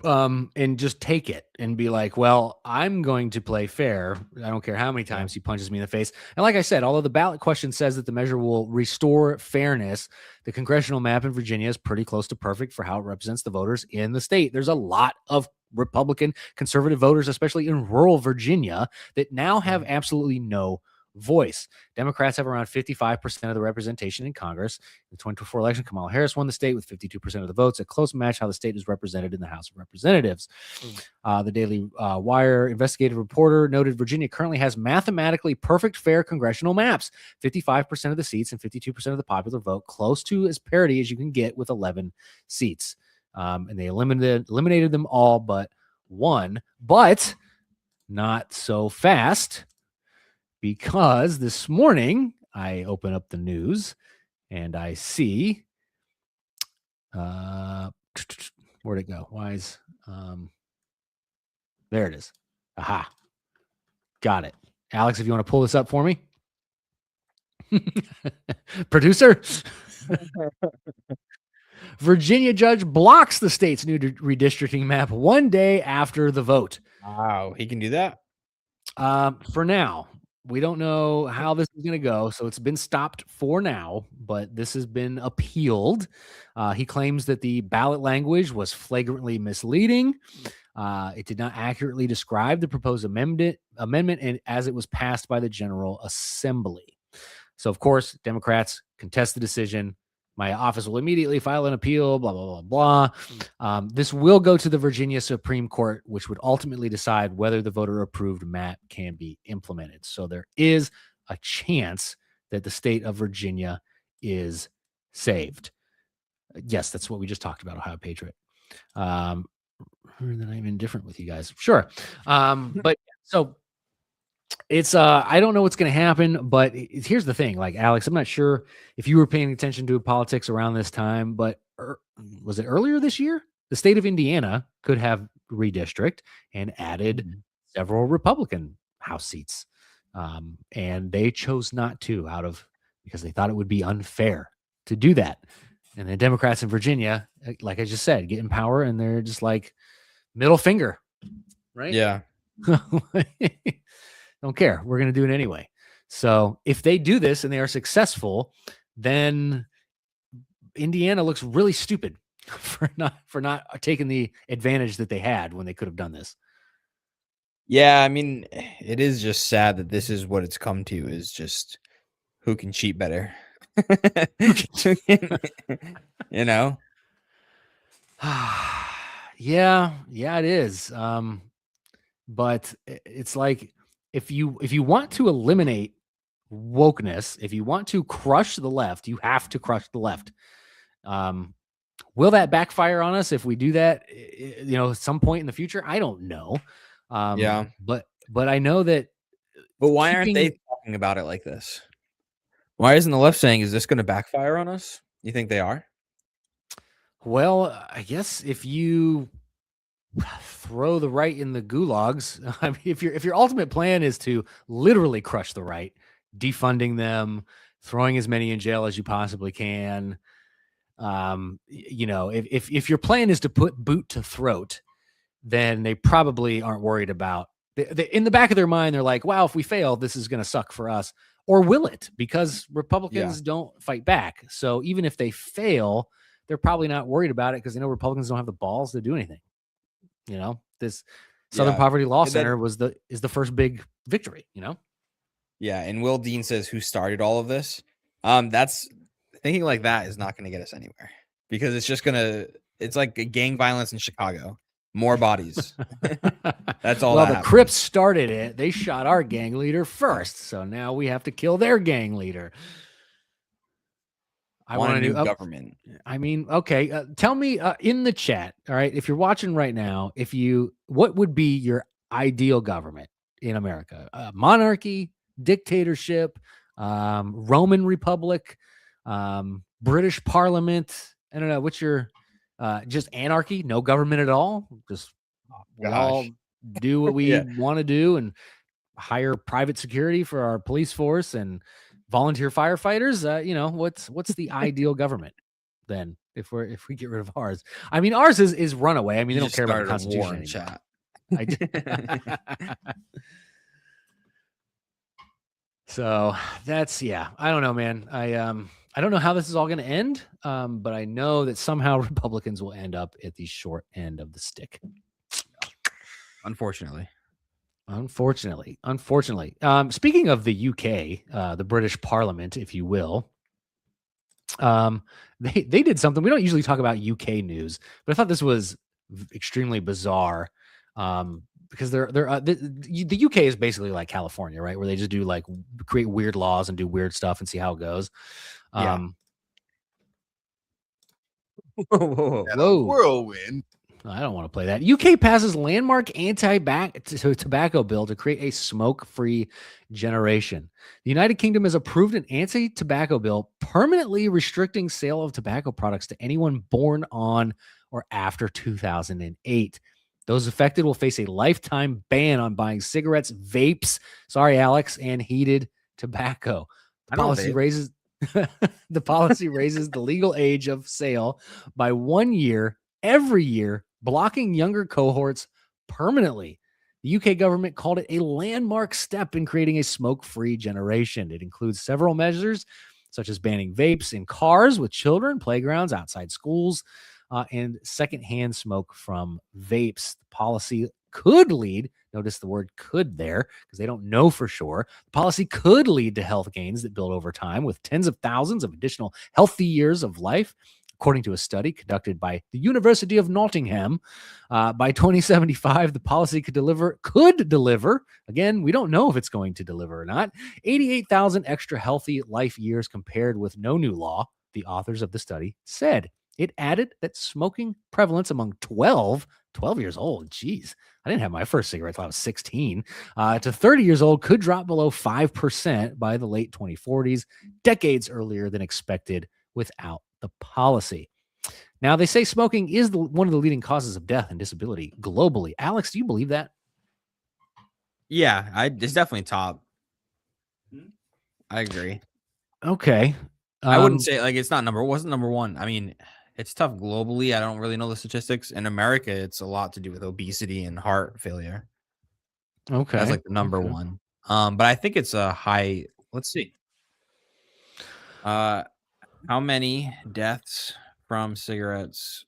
and just take it and be like, well, I'm going to play fair. I don't care how many times he punches me in the face. And like I said, although the ballot question says that the measure will restore fairness, the congressional map in Virginia is pretty close to perfect for how it represents the voters in the state. There's a lot of Republican conservative voters, especially in rural Virginia, that now have absolutely no voice. Democrats have around 55% of the representation in Congress. In the 2024 election, Kamala Harris won the state with 52% of the votes, a close match how the state is represented in the House of Representatives. The Daily Wire investigative reporter noted Virginia currently has mathematically perfect, fair congressional maps, 55% of the seats and 52% of the popular vote, close to as parity as you can get with 11 seats. And they eliminated them all but one. But not so fast, because this morning I open up the news and I see, where'd it go? Why is, there it is. Aha. Got it. Alex, if you want to pull this up for me. Producer. Virginia judge blocks the state's new redistricting map one day after the vote. Wow, he can do that? For now, we don't know how this is going to go. So it's been stopped for now, but this has been appealed. He claims that the ballot language was flagrantly misleading. It did not accurately describe the proposed amendment and as it was passed by the General Assembly. So, of course, Democrats contest the decision. My office will immediately file an appeal, blah, blah, blah, blah. This will go to the Virginia Supreme Court, which would ultimately decide whether the voter-approved map can be implemented. So there is a chance that the state of Virginia is saved. Yes, that's what we just talked about, Ohio Patriot. Then I'm indifferent with you guys. Sure. But so it's I don't know what's going to happen, but here's the thing. Like, Alex, I'm not sure if you were paying attention to politics around this time, but was it earlier this year? The state of Indiana could have redistrict and added several Republican House seats. And they chose not to because they thought it would be unfair to do that. And the Democrats in Virginia, like I just said, get in power and they're just like middle finger, right? Yeah. Don't care. We're going to do it anyway. So if they do this and they are successful, then Indiana looks really stupid for not taking the advantage that they had when they could have done this. Yeah, I mean, it is just sad that this is what it's come to, is just who can cheat better. You know? Yeah, it is. But it's like, if you want to eliminate wokeness, if you want to crush the left, you have to crush the left. Will that backfire on us if we do that, at some point in the future? I don't know. Yeah. But I know that. But why aren't they talking about it like this? Why isn't the left saying, is this going to backfire on us? You think they are? Well, I guess if you throw the right in the gulags, I mean, if your ultimate plan is to literally crush the right, defunding them, throwing as many in jail as you possibly can, if your plan is to put boot to throat, then they probably aren't worried about. In the back of their mind, they're like, wow, if we fail, this is going to suck for us. Or will it? Because Republicans don't fight back. So even if they fail, they're probably not worried about it because they know Republicans don't have the balls to do anything. This Southern Poverty Law Center is the first big victory, Yeah. And Will Dean says, who started all of this? That's thinking like that is not going to get us anywhere, because it's like gang violence in Chicago. More bodies. That's all. Well, the Crips started it. They shot our gang leader first. So now we have to kill their gang leader. I want a new government. I mean, okay. Tell me in the chat. All right. If you're watching right now, what would be your ideal government in America? Monarchy, dictatorship, Roman Republic, British Parliament. I don't know. What's your, just anarchy? No government at all? Just we all do what we want to do and hire private security for our police force and volunteer firefighters. What's the ideal government then if we get rid of ours? I mean, ours is runaway. I mean, they don't care about the Constitution anymore. So that's, I don't know, man. I don't know how this is all going to end, but I know that somehow Republicans will end up at the short end of the stick. Unfortunately. Speaking of the UK, the British Parliament, if you will, they did something. We don't usually talk about UK news, but I thought this was extremely bizarre. Because the UK is basically like California, right? Where they just do create weird laws and do weird stuff and see how it goes. Whoa. Whirlwind. I don't want to play that. UK passes landmark anti-tobacco bill to create a smoke-free generation. The United Kingdom has approved an anti-tobacco bill permanently restricting sale of tobacco products to anyone born on or after 2008. Those affected will face a lifetime ban on buying cigarettes, vapes, sorry, Alex, and heated tobacco. I don't vape. The policy raises the legal age of sale by 1 year every year, blocking younger cohorts permanently. The UK government called it a landmark step in creating a smoke-free generation. It includes several measures, such as banning vapes in cars with children, playgrounds, outside schools, and secondhand smoke from vapes. The policy could lead, notice the word could there, because they don't know for sure. The policy could lead to health gains that build over time with tens of thousands of additional healthy years of life. According to a study conducted by the University of Nottingham, by 2075, the policy could deliver, again, we don't know if it's going to deliver or not, 88,000 extra healthy life years compared with no new law, the authors of the study said. It added that smoking prevalence among 12 years old, geez, I didn't have my first cigarette until I was 16, to 30 years old could drop below 5% by the late 2040s, decades earlier than expected without the policy. Now, they say smoking is one of the leading causes of death and disability globally. Alex, do you believe that? Yeah, it's definitely top. I agree. Okay. I wouldn't say like it wasn't number one. I mean, it's tough globally. I don't really know the statistics. In America, it's a lot to do with obesity and heart failure. Okay. That's like the number one. But I think it's a high. Let's see. How many deaths from cigarettes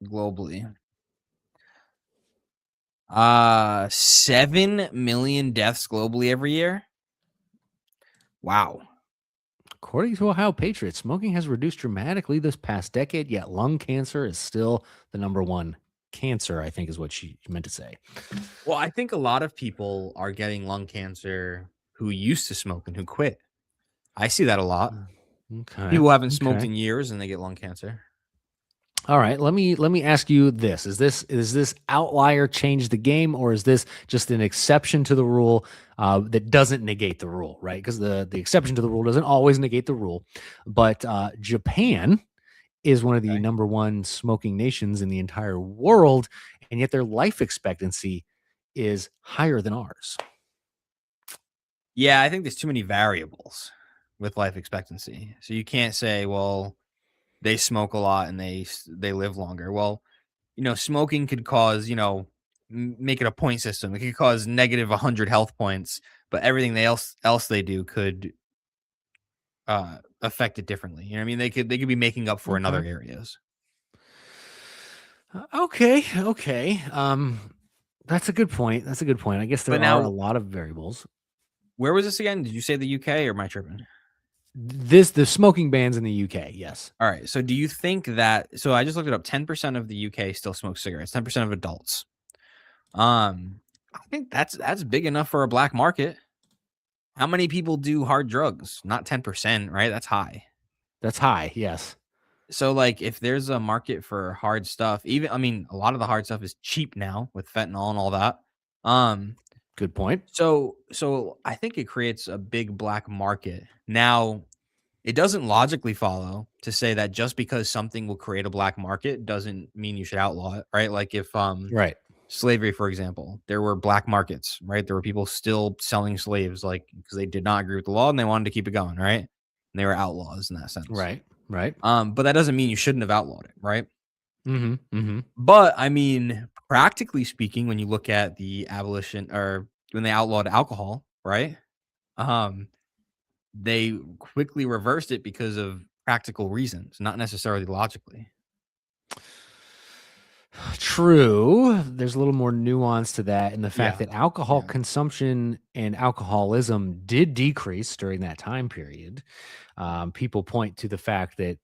globally? 7 million deaths globally every year. Wow. According to Ohio Patriots, smoking has reduced dramatically this past decade, yet lung cancer is still the number one cancer, I think is what she meant to say. Well, I think a lot of people are getting lung cancer who used to smoke and who quit. I see that a lot. Okay. People haven't smoked in years and they get lung cancer. All right, let me ask you this. Is this outlier change the game, or is this just an exception to the rule that doesn't negate the rule, right? Because the exception to the rule doesn't always negate the rule. But Japan is one of the number one smoking nations in the entire world, and yet their life expectancy is higher than ours. Yeah, I think there's too many variables with life expectancy. So you can't say, well, they smoke a lot and they live longer. Well, smoking could cause, make it a point system. It could cause negative 100 health points, but everything else they do could affect it differently. You know what I mean? They could be making up for in other areas. Okay. That's a good point. I guess there are a lot of variables. Where was this again? Did you say the UK or am I tripping? The smoking bans in the UK, yes. All right. So do you think that? So I just looked it up. 10% of the UK still smoke cigarettes. 10% of adults. I think that's big enough for a black market. How many people do hard drugs? Not 10%, right? That's high. That's high, yes. So like, if there's a market for hard stuff, a lot of the hard stuff is cheap now with fentanyl and all that. Good point. So I think it creates a big black market. Now, it doesn't logically follow to say that just because something will create a black market doesn't mean you should outlaw it, right? Like if right. Slavery, for example, there were black markets, right? There were people still selling slaves, like because they did not agree with the law and they wanted to keep it going, right? And they were outlaws in that sense, right? But that doesn't mean you shouldn't have outlawed it, right? Mm-hmm. But I mean, practically speaking, when you look at the abolition or when they outlawed alcohol, right? They quickly reversed it because of practical reasons, not necessarily logically. True. There's a little more nuance to that in the fact that alcohol consumption and alcoholism did decrease during that time period. People point to the fact that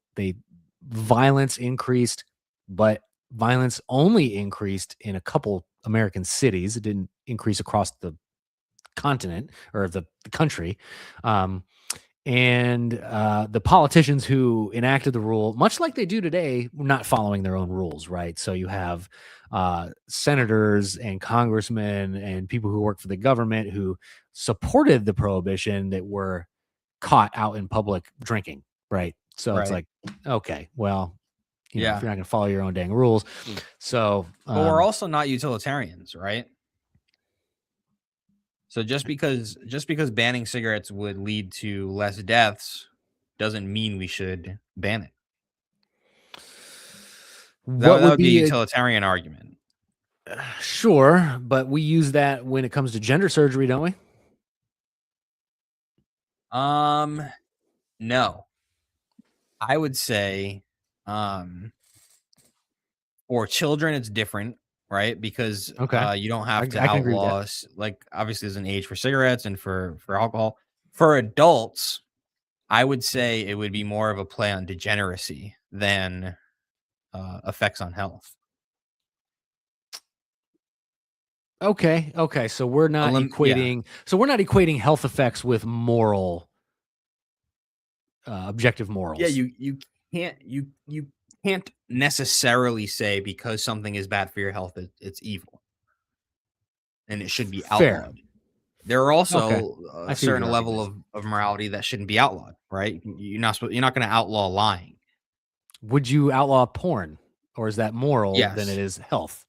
violence increased, but violence only increased in a couple American cities. It didn't increase across the continent or the country. And the politicians who enacted the rule, much like they do today, were not following their own rules, right? So you have senators and congressmen and people who work for the government who supported the prohibition that were caught out in public drinking, right? So it's Right. like, okay, well, you know, Yeah. if you're not going to follow your own dang rules. So, But we're also not utilitarians, right? So just because banning cigarettes would lead to less deaths doesn't mean we should ban it. That what would would be be a utilitarian argument. sure, but we use that when it comes to gender surgery, don't we? No. I would say for children it's different, right? Because Okay. you don't have to I can agree with that. outlaw like obviously there's an age for cigarettes and for alcohol. For adults, I would say it would be more of a play on degeneracy than effects on health. Okay. Okay. So we're not equating. So we're not equating health effects with moral, objective morals. Yeah, you can't necessarily say because something is bad for your health it's evil, and it should be Fair. outlawed. There are also Okay. I a see what certain your level argument of morality that shouldn't be outlawed, right? You're not going to outlaw lying. Would you outlaw porn, or is that moral than Yes. it is health?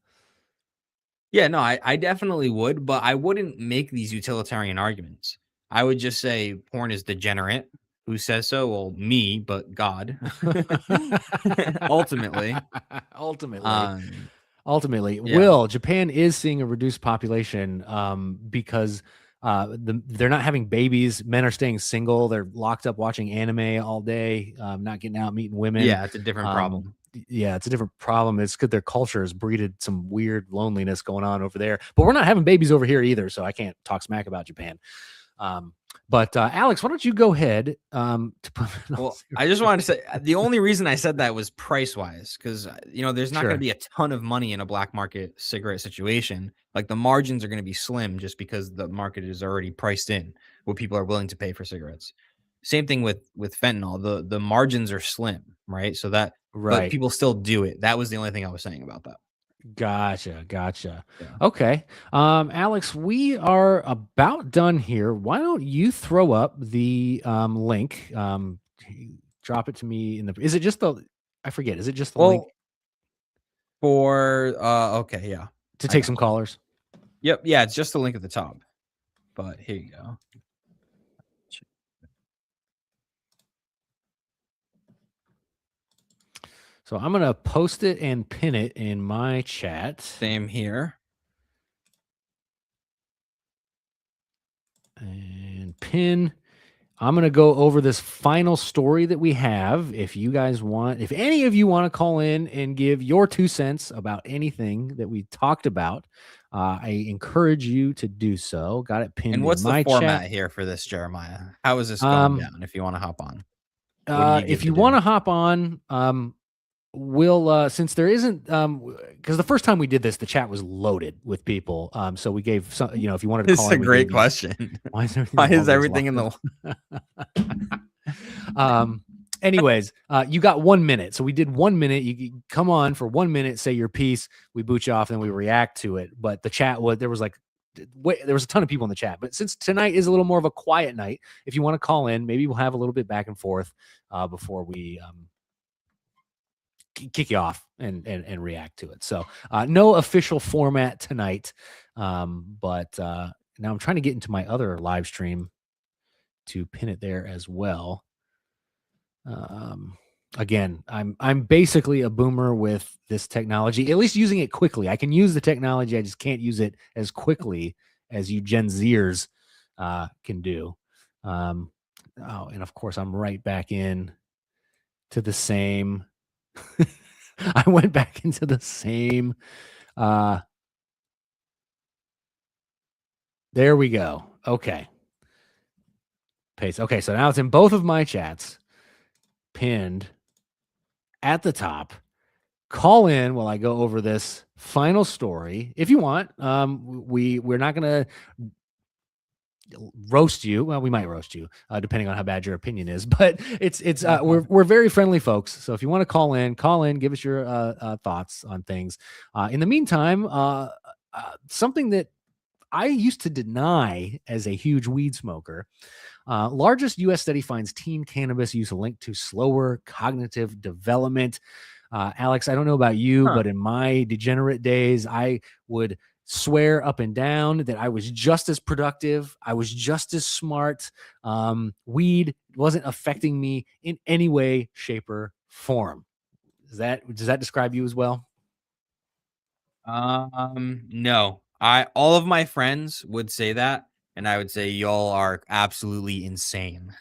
Yeah, no, I definitely would, but I wouldn't make these utilitarian arguments. I would just say porn is degenerate. Who says so? Well, me, but God. Ultimately. Ultimately, yeah. Will, Japan is seeing a reduced population because they're not having babies. Men are staying single. They're locked up watching anime all day, not getting out meeting women. Yeah, it's a different problem. Yeah, it's a different problem. It's because their culture has breeded some weird loneliness going on over there. But we're not having babies over here either, so I can't talk smack about Japan. But Alex, why don't you go ahead? Well, I just wanted to say the only reason I said that was price wise, because there's not going to be a ton of money in a black market cigarette situation. Like the margins are going to be slim just because the market is already priced in what people are willing to pay for cigarettes. Same thing with fentanyl. The margins are slim, right? So that but people still do it. That was the only thing I was saying about that. Gotcha. Yeah. Okay. Alex, we are about done here. Why don't you throw up the link? Drop it to me is it just the I forget, is it just the link? For okay, yeah. To take some callers? Yep, yeah, it's just the link at the top. But here you go. So I'm going to post it and pin it in my chat. Same here. And pin. I'm going to go over this final story that we have. If any of you want to call in and give your 2 cents about anything that we talked about, I encourage you to do so. Got it pinned in my chat. And what's the format here for this, Jeremiah? How is this going down if you want to hop on? If you want to hop on, we'll since there isn't because the first time we did this the chat was loaded with people, so we gave some, if you wanted to call in, it's a great question. Why is everything in the anyways, you got 1 minute, so we did 1 minute. You come on for 1 minute, say your piece, we boot you off, and we react to it. But the chat there was a ton of people in the chat, but since tonight is a little more of a quiet night, if you want to call in, maybe we'll have a little bit back and forth before we kick you off and react to it. So no official format tonight, but now I'm trying to get into my other live stream to pin it there as well. Again, I'm basically a boomer with this technology, at least using it quickly. I can use the technology, I just can't use it as quickly as you Gen Zers can do. And of course I'm right back in to the same I went back into the same there we go. Okay. Paste. Okay, so now it's in both of my chats, pinned at the top. Call in while I go over this final story if you want. We're not gonna roast you. Well, we might roast you, depending on how bad your opinion is. But we're very friendly folks. So if you want to call in, give us your thoughts on things. In the meantime, something that I used to deny as a huge weed smoker. Largest U.S. study finds teen cannabis use linked to slower cognitive development. Alex, I don't know about you, but in my degenerate days, I would swear up and down that I was just as productive. I was just as smart. Weed wasn't affecting me in any way, shape, or form. Does that describe you as well? No. All of my friends would say that, and I would say y'all are absolutely insane.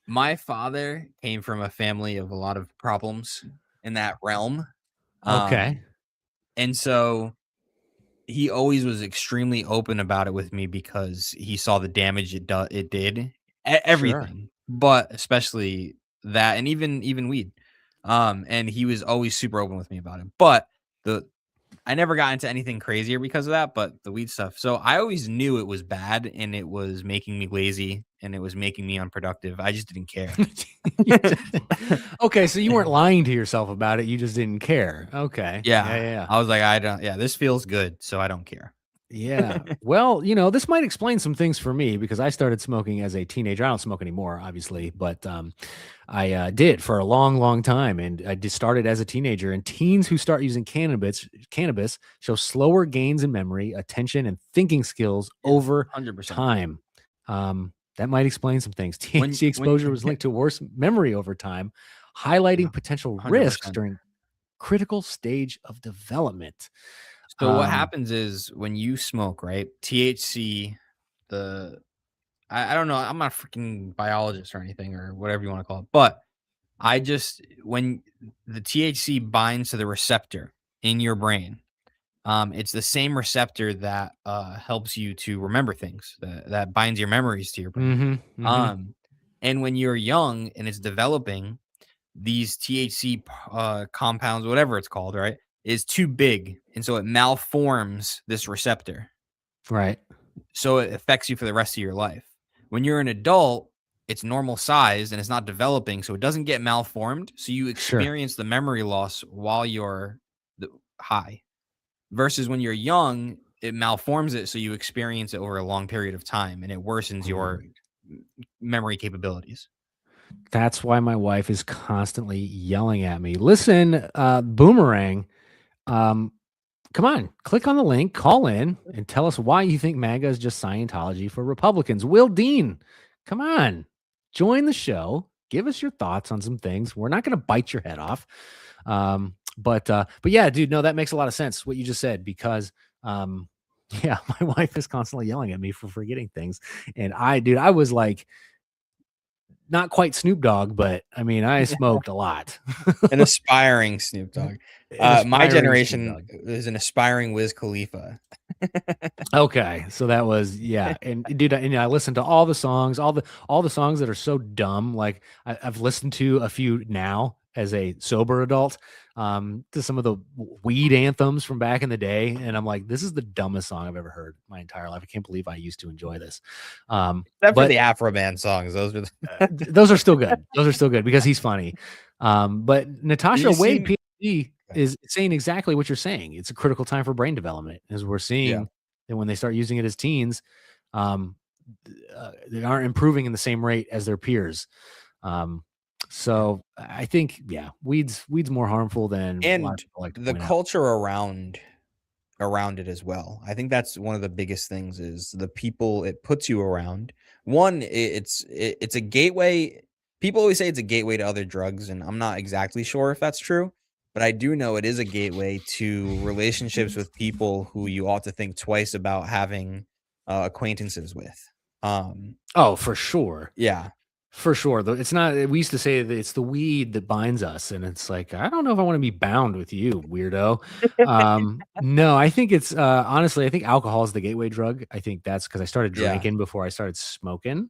My father came from a family of a lot of problems in that realm. Okay. And so he always was extremely open about it with me because he saw the damage it did. Everything, but especially that, and even weed. And he was always super open with me about it. But I never got into anything crazier because of that, but the weed stuff. So I always knew it was bad and it was making me lazy and it was making me unproductive. I just didn't care. Okay, so you weren't lying to yourself about it. You just didn't care. Okay. Yeah. I was like, this feels good, so I don't care. Yeah. Well, this might explain some things for me because I started smoking as a teenager. I don't smoke anymore, obviously, but I did for a long, long time. And I just started as a teenager. And teens who start using cannabis show slower gains in memory, attention, and thinking skills over 100%. time. That might explain some things. THC exposure was linked to worse memory over time, highlighting potential 100%. risks during critical stage of development. So what happens is when you smoke, right? THC, I don't know. I'm not a freaking biologist or anything or whatever you want to call it, but when the THC binds to the receptor in your brain, it's the same receptor that helps you to remember things, that binds your memories to your brain. And when you're young and it's developing, these THC compounds, whatever it's called, right, is too big. And so it malforms this receptor. Right. So it affects you for the rest of your life. When you're an adult, it's normal size and it's not developing. So it doesn't get malformed. So you experience the memory loss while you're high. Versus when you're young, it malforms it. So you experience it over a long period of time and it worsens your memory capabilities. That's why my wife is constantly yelling at me. Listen, Boomerang, come on, click on the link, call in, and tell us why you think MAGA is just Scientology for Republicans. Will Dean, come on, join the show. Give us your thoughts on some things. We're not going to bite your head off. But yeah, dude, no, that makes a lot of sense what you just said because yeah, my wife is constantly yelling at me for forgetting things. And I was like, not quite Snoop Dogg, but I mean, I smoked a lot. An aspiring Snoop Dogg. My generation is an aspiring Wiz Khalifa. Okay, so that was and dude, and I listened to all the songs, all the songs that are so dumb. Like I've listened to a few now as a sober adult, to some of the weed anthems from back in the day, and I'm like, this is the dumbest song I've ever heard my entire life. I can't believe I used to enjoy this. Except for the Afro Man songs, those are still good. Those are still good because he's funny. But Natasha Wade, PhD, is saying exactly what you're saying. It's a critical time for brain development, as we're seeing that when they start using it as teens, they aren't improving in the same rate as their peers. So I think, weed's more harmful than a lot of people like to the point out. culture around it as well. I think that's one of the biggest things is the people it puts you around. One, it's a gateway. People always say it's a gateway to other drugs, and I'm not exactly sure if that's true, but I do know it is a gateway to relationships with people who you ought to think twice about having acquaintances with. Oh, for sure. Yeah. For sure. It's not, we used to say that it's the weed that binds us. And it's like, I don't know if I want to be bound with you, weirdo. No, I think it's, honestly, I think alcohol is the gateway drug. I think that's because I started drinking before I started smoking.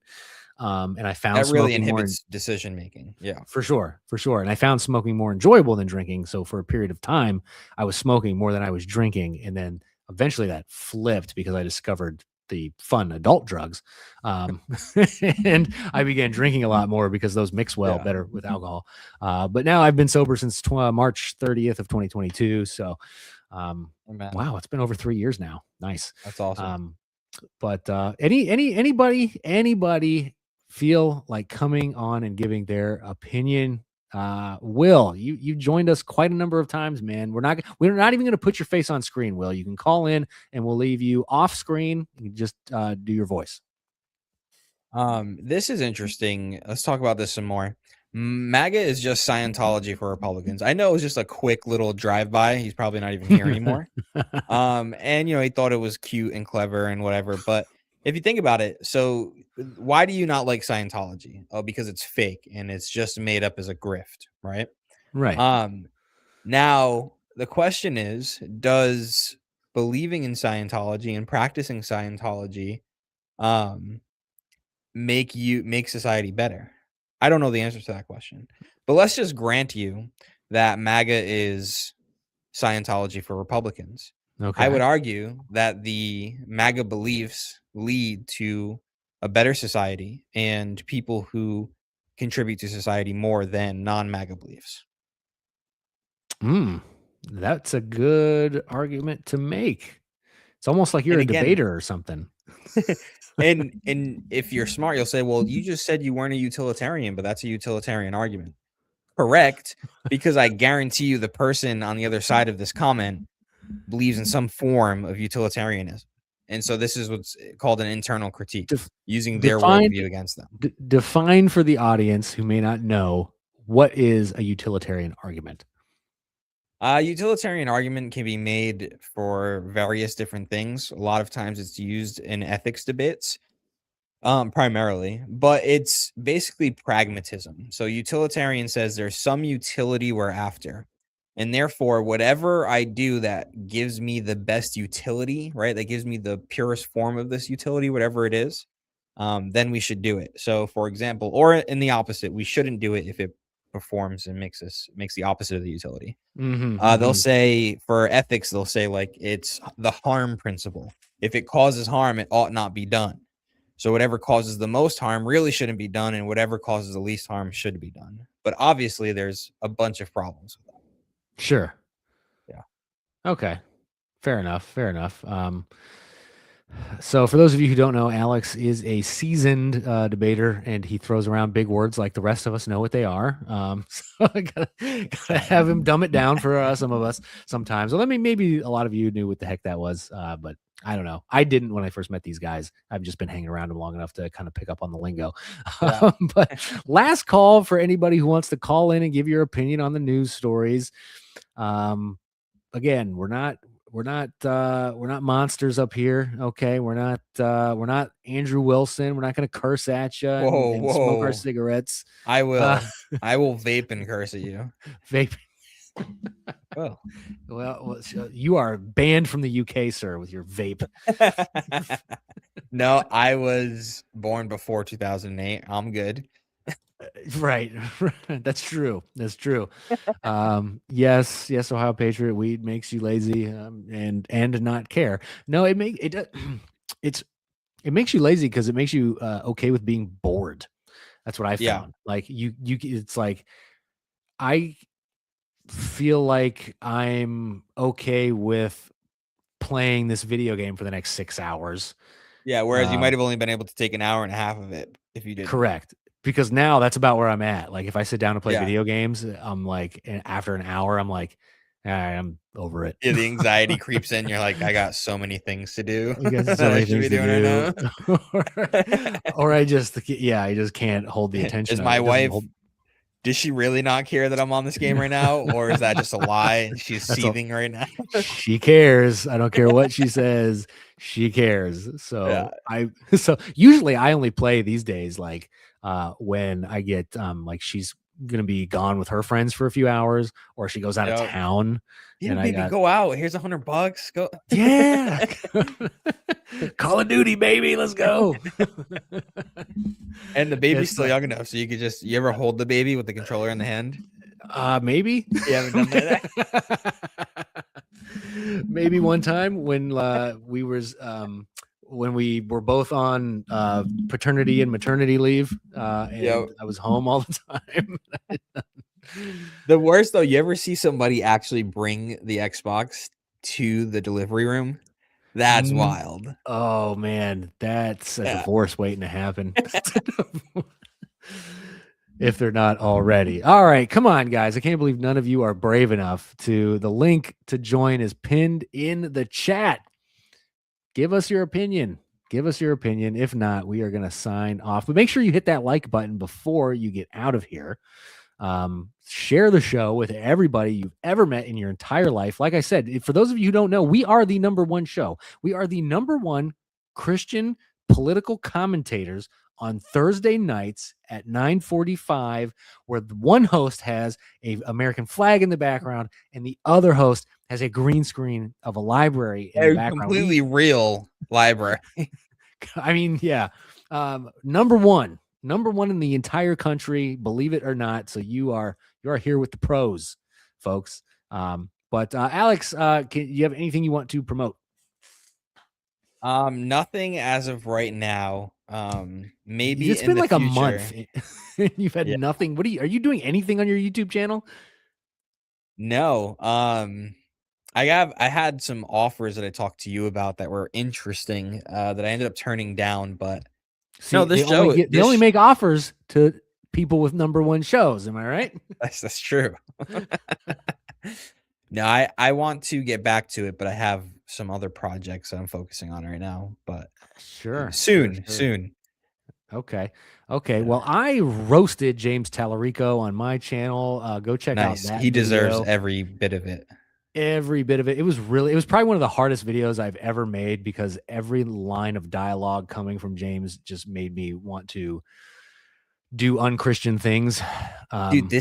And I found that really smoking inhibits decision making. Yeah, for sure. And I found smoking more enjoyable than drinking. So for a period of time, I was smoking more than I was drinking. And then Eventually that flipped because I discovered the fun adult drugs. And I began drinking a lot more because those mix well better with alcohol. But now I've been sober since March 30th of 2022. So, wow, it's been over 3 years now. Nice. That's awesome. But anybody feel like coming on and giving their opinion? Will, you joined us quite a number of times, man. We're not even going to put your face on screen, Will. You can call in and we'll leave you off screen. You can just do your voice. This is interesting. Let's talk about this some more. MAGA is just Scientology for Republicans. I know it was just a quick little drive-by. He's probably not even here anymore. And he thought it was cute and clever and whatever. But if you think about it, so why do you not like Scientology? Oh, because it's fake and it's just made up as a grift, right? Right. Now the question is, does believing in Scientology and practicing Scientology make society better? I don't know the answer to that question, but let's just grant you that MAGA is Scientology for Republicans. Okay. I would argue that the MAGA beliefs lead to a better society and people who contribute to society more than non-MAGA beliefs. That's a good argument to make. It's almost like you're a debater or something. And if you're smart, you'll say, well, you just said you weren't a utilitarian, but that's a utilitarian argument. Correct, because I guarantee you the person on the other side of this comment believes in some form of utilitarianism. And so this is what's called an internal critique, using their worldview against them. Define for the audience who may not know, what is a utilitarian argument? A utilitarian argument can be made for various different things. A lot of times it's used in ethics debates, primarily, but it's basically pragmatism. So utilitarian says there's some utility we're after, and therefore whatever I do that gives me the best utility, right, that gives me the purest form of this utility, whatever it is, then we should do it. So for example, or in the opposite, we shouldn't do it if it performs and makes the opposite of the utility. They'll say, for ethics, they'll say like it's the harm principle. If it causes harm, it ought not be done. So whatever causes the most harm really shouldn't be done, and whatever causes the least harm should be done. But obviously there's a bunch of problems with that. Sure. Yeah. Okay. Fair enough. So for those of you who don't know, Alex is a seasoned debater, and he throws around big words like the rest of us know what they are. So I gotta have him dumb it down for some of us sometimes. Well, maybe a lot of you knew what the heck that was, but I don't know. I didn't when I first met these guys. I've just been hanging around them long enough to kind of pick up on the lingo. Yeah. But last call for anybody who wants to call in and give your opinion on the news stories. Again, we're not monsters up here. Okay. We're not Andrew Wilson. We're not going to curse at you and smoke our cigarettes. I will vape and curse at you. Vape. Well, you are banned from the UK, sir, with your vape. No, I was born before 2008. I'm good. Right. That's true. Yes, Ohio Patriot, weed makes you lazy and not care. No, it makes you lazy because it makes you okay with being bored. That's what I found. Like it's like I feel like I'm okay with playing this video game for the next 6 hours. Yeah, whereas you might have only been able to take an hour and a half of it if you did. Correct. Because now that's about where I'm at. Like if I sit down to play video games, I'm like, and after an hour, I'm like, all right, I'm over it. Yeah, the anxiety creeps in. You're like, I got so many things to do. I got so many things to do. Or I just can't hold the attention. Is my wife, does she really not care that I'm on this game right now? Or is that just a lie? She's seething right now. She cares. I don't care what she says. She cares. So so usually I only play these days like when I get like she's gonna be gone with her friends for a few hours, or she goes out of town. And baby, go out. Here's $100. Go. Yeah. Call of Duty, baby. Let's go. And the baby's still young enough, so you ever hold the baby with the controller in the hand? Maybe. You haven't done that. Maybe one time when we were both on paternity and maternity leave, and Yep. I was home all the time. The worst though, you ever see somebody actually bring the Xbox to the delivery room? That's wild. Oh man, that's a Yeah. divorce waiting to happen. If they're not already. All right, come on, guys. I can't believe none of you are brave enough to. The link to join is pinned in the chat. Give us your opinion. Give us your opinion. If not, we are going to sign off. But make sure you hit that like button before you get out of here. Share the show with everybody you've ever met in your entire life. Like I said, for those of you who don't know, we are the #1 show. We are the #1 Christian political commentators on Thursday nights at 9:45, where the one host has an American flag in the background and the other host has a green screen of a library in the A background. completely real library. I mean, yeah. #1 in the entire country, believe it or not. So you are here with the pros, folks. But Alex, can you have anything you want to promote? Nothing as of right now. Maybe It's in been the like a future. month. You've had nothing. Are you doing anything on your YouTube channel? No. I had some offers that I talked to you about that were interesting, that I ended up turning down, but See, no, this show they only make offers to people with #1 shows. Am I right? that's true. No, I want to get back to it, but I have some other projects that I'm focusing on right now. But Sure. soon. Okay. Well, I roasted James Tallarico on my channel. Go check out Nice. that. He deserves video. every bit of it. Every bit of it. It was probably one of the hardest videos I've ever made because every line of dialogue coming from James just made me want to do unchristian things. Dude,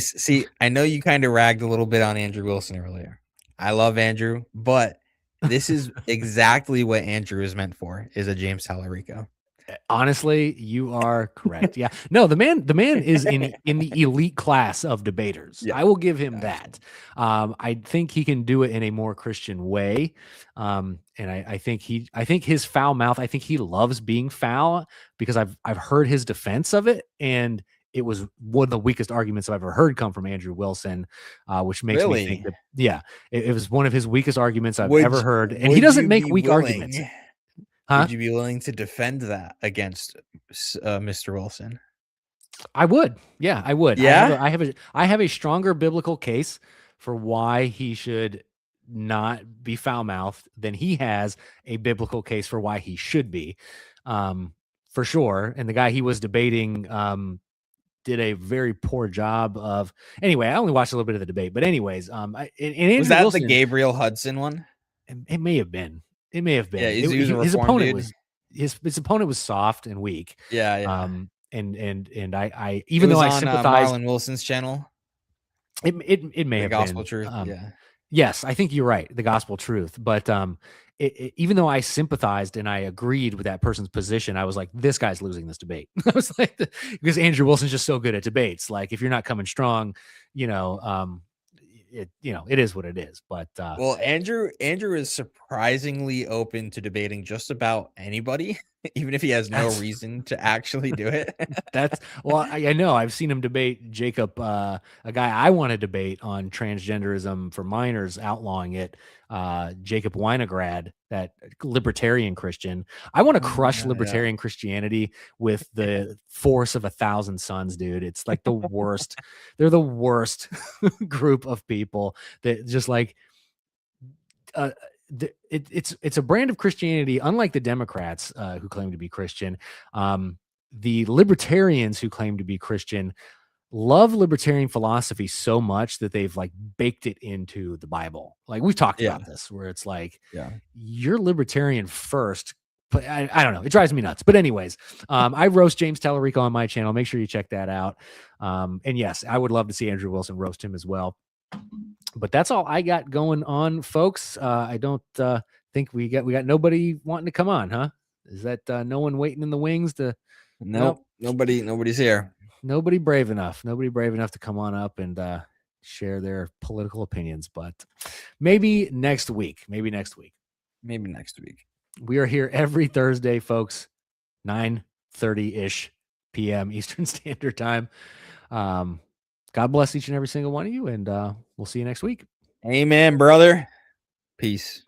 I know you kind of ragged a little bit on Andrew Wilson earlier. I love Andrew, but this is exactly what Andrew is meant for, is a James Tallarico. Honestly, you are correct. Yeah. No, the man is in the elite class of debaters. Yeah, I will give him that. I think he can do it in a more Christian way. And I think his foul mouth, I think he loves being foul because I've heard his defense of it, and it was one of the weakest arguments I've ever heard come from Andrew Wilson, which makes me think that, it was one of his weakest arguments I've ever heard. And he doesn't make weak arguments. Huh? Would you be willing to defend that against Mr. Wilson? I would. Yeah, I would. Yeah? I have a stronger biblical case for why he should not be foul-mouthed than he has a biblical case for why he should be. For sure. And the guy he was debating did a very poor job of. Anyway, I only watched a little bit of the debate, but anyways, Andrew Was that Wilson, the Gabriel Hudson one? It may have been. It may have been. Yeah, his opponent dude. his opponent was soft and weak. Yeah. And I even though I sympathize, Marlon Wilson's channel, it may have been Gospel Truth. Yes, I think you're right. The Gospel Truth, but even though I sympathized and I agreed with that person's position, I was like, this guy's losing this debate. I was like, because Andrew Wilson's just so good at debates. Like, if you're not coming strong, it is what it is. But well, Andrew is surprisingly open to debating just about anybody, even if he has no reason to actually do it. I know I've seen him debate Jacob, a guy I want to debate on transgenderism for minors, outlawing it. Jacob Weinograd, that libertarian Christian. I want to crush libertarian Christianity with the force of 1,000 suns, dude. It's like the worst. They're the worst group of people that just like, it's a brand of Christianity, unlike the Democrats who claim to be Christian. The libertarians who claim to be Christian love libertarian philosophy so much that they've like baked it into the Bible. Like we've talked about this, where it's like, you're libertarian first, but I don't know. It drives me nuts. But anyways, I roast James Tallarico on my channel. Make sure you check that out. And yes, I would love to see Andrew Wilson roast him as well. But that's all I got going on, folks. I don't think we got nobody wanting to come on, huh? Is that no one waiting in the wings to? Nope. Nobody's here. Nobody brave enough to come on up and share their political opinions, but maybe next week. Maybe next week. We are here every Thursday, folks, 9:30-ish p.m. Eastern Standard Time. God bless each and every single one of you, and we'll see you next week. Amen, brother. Peace.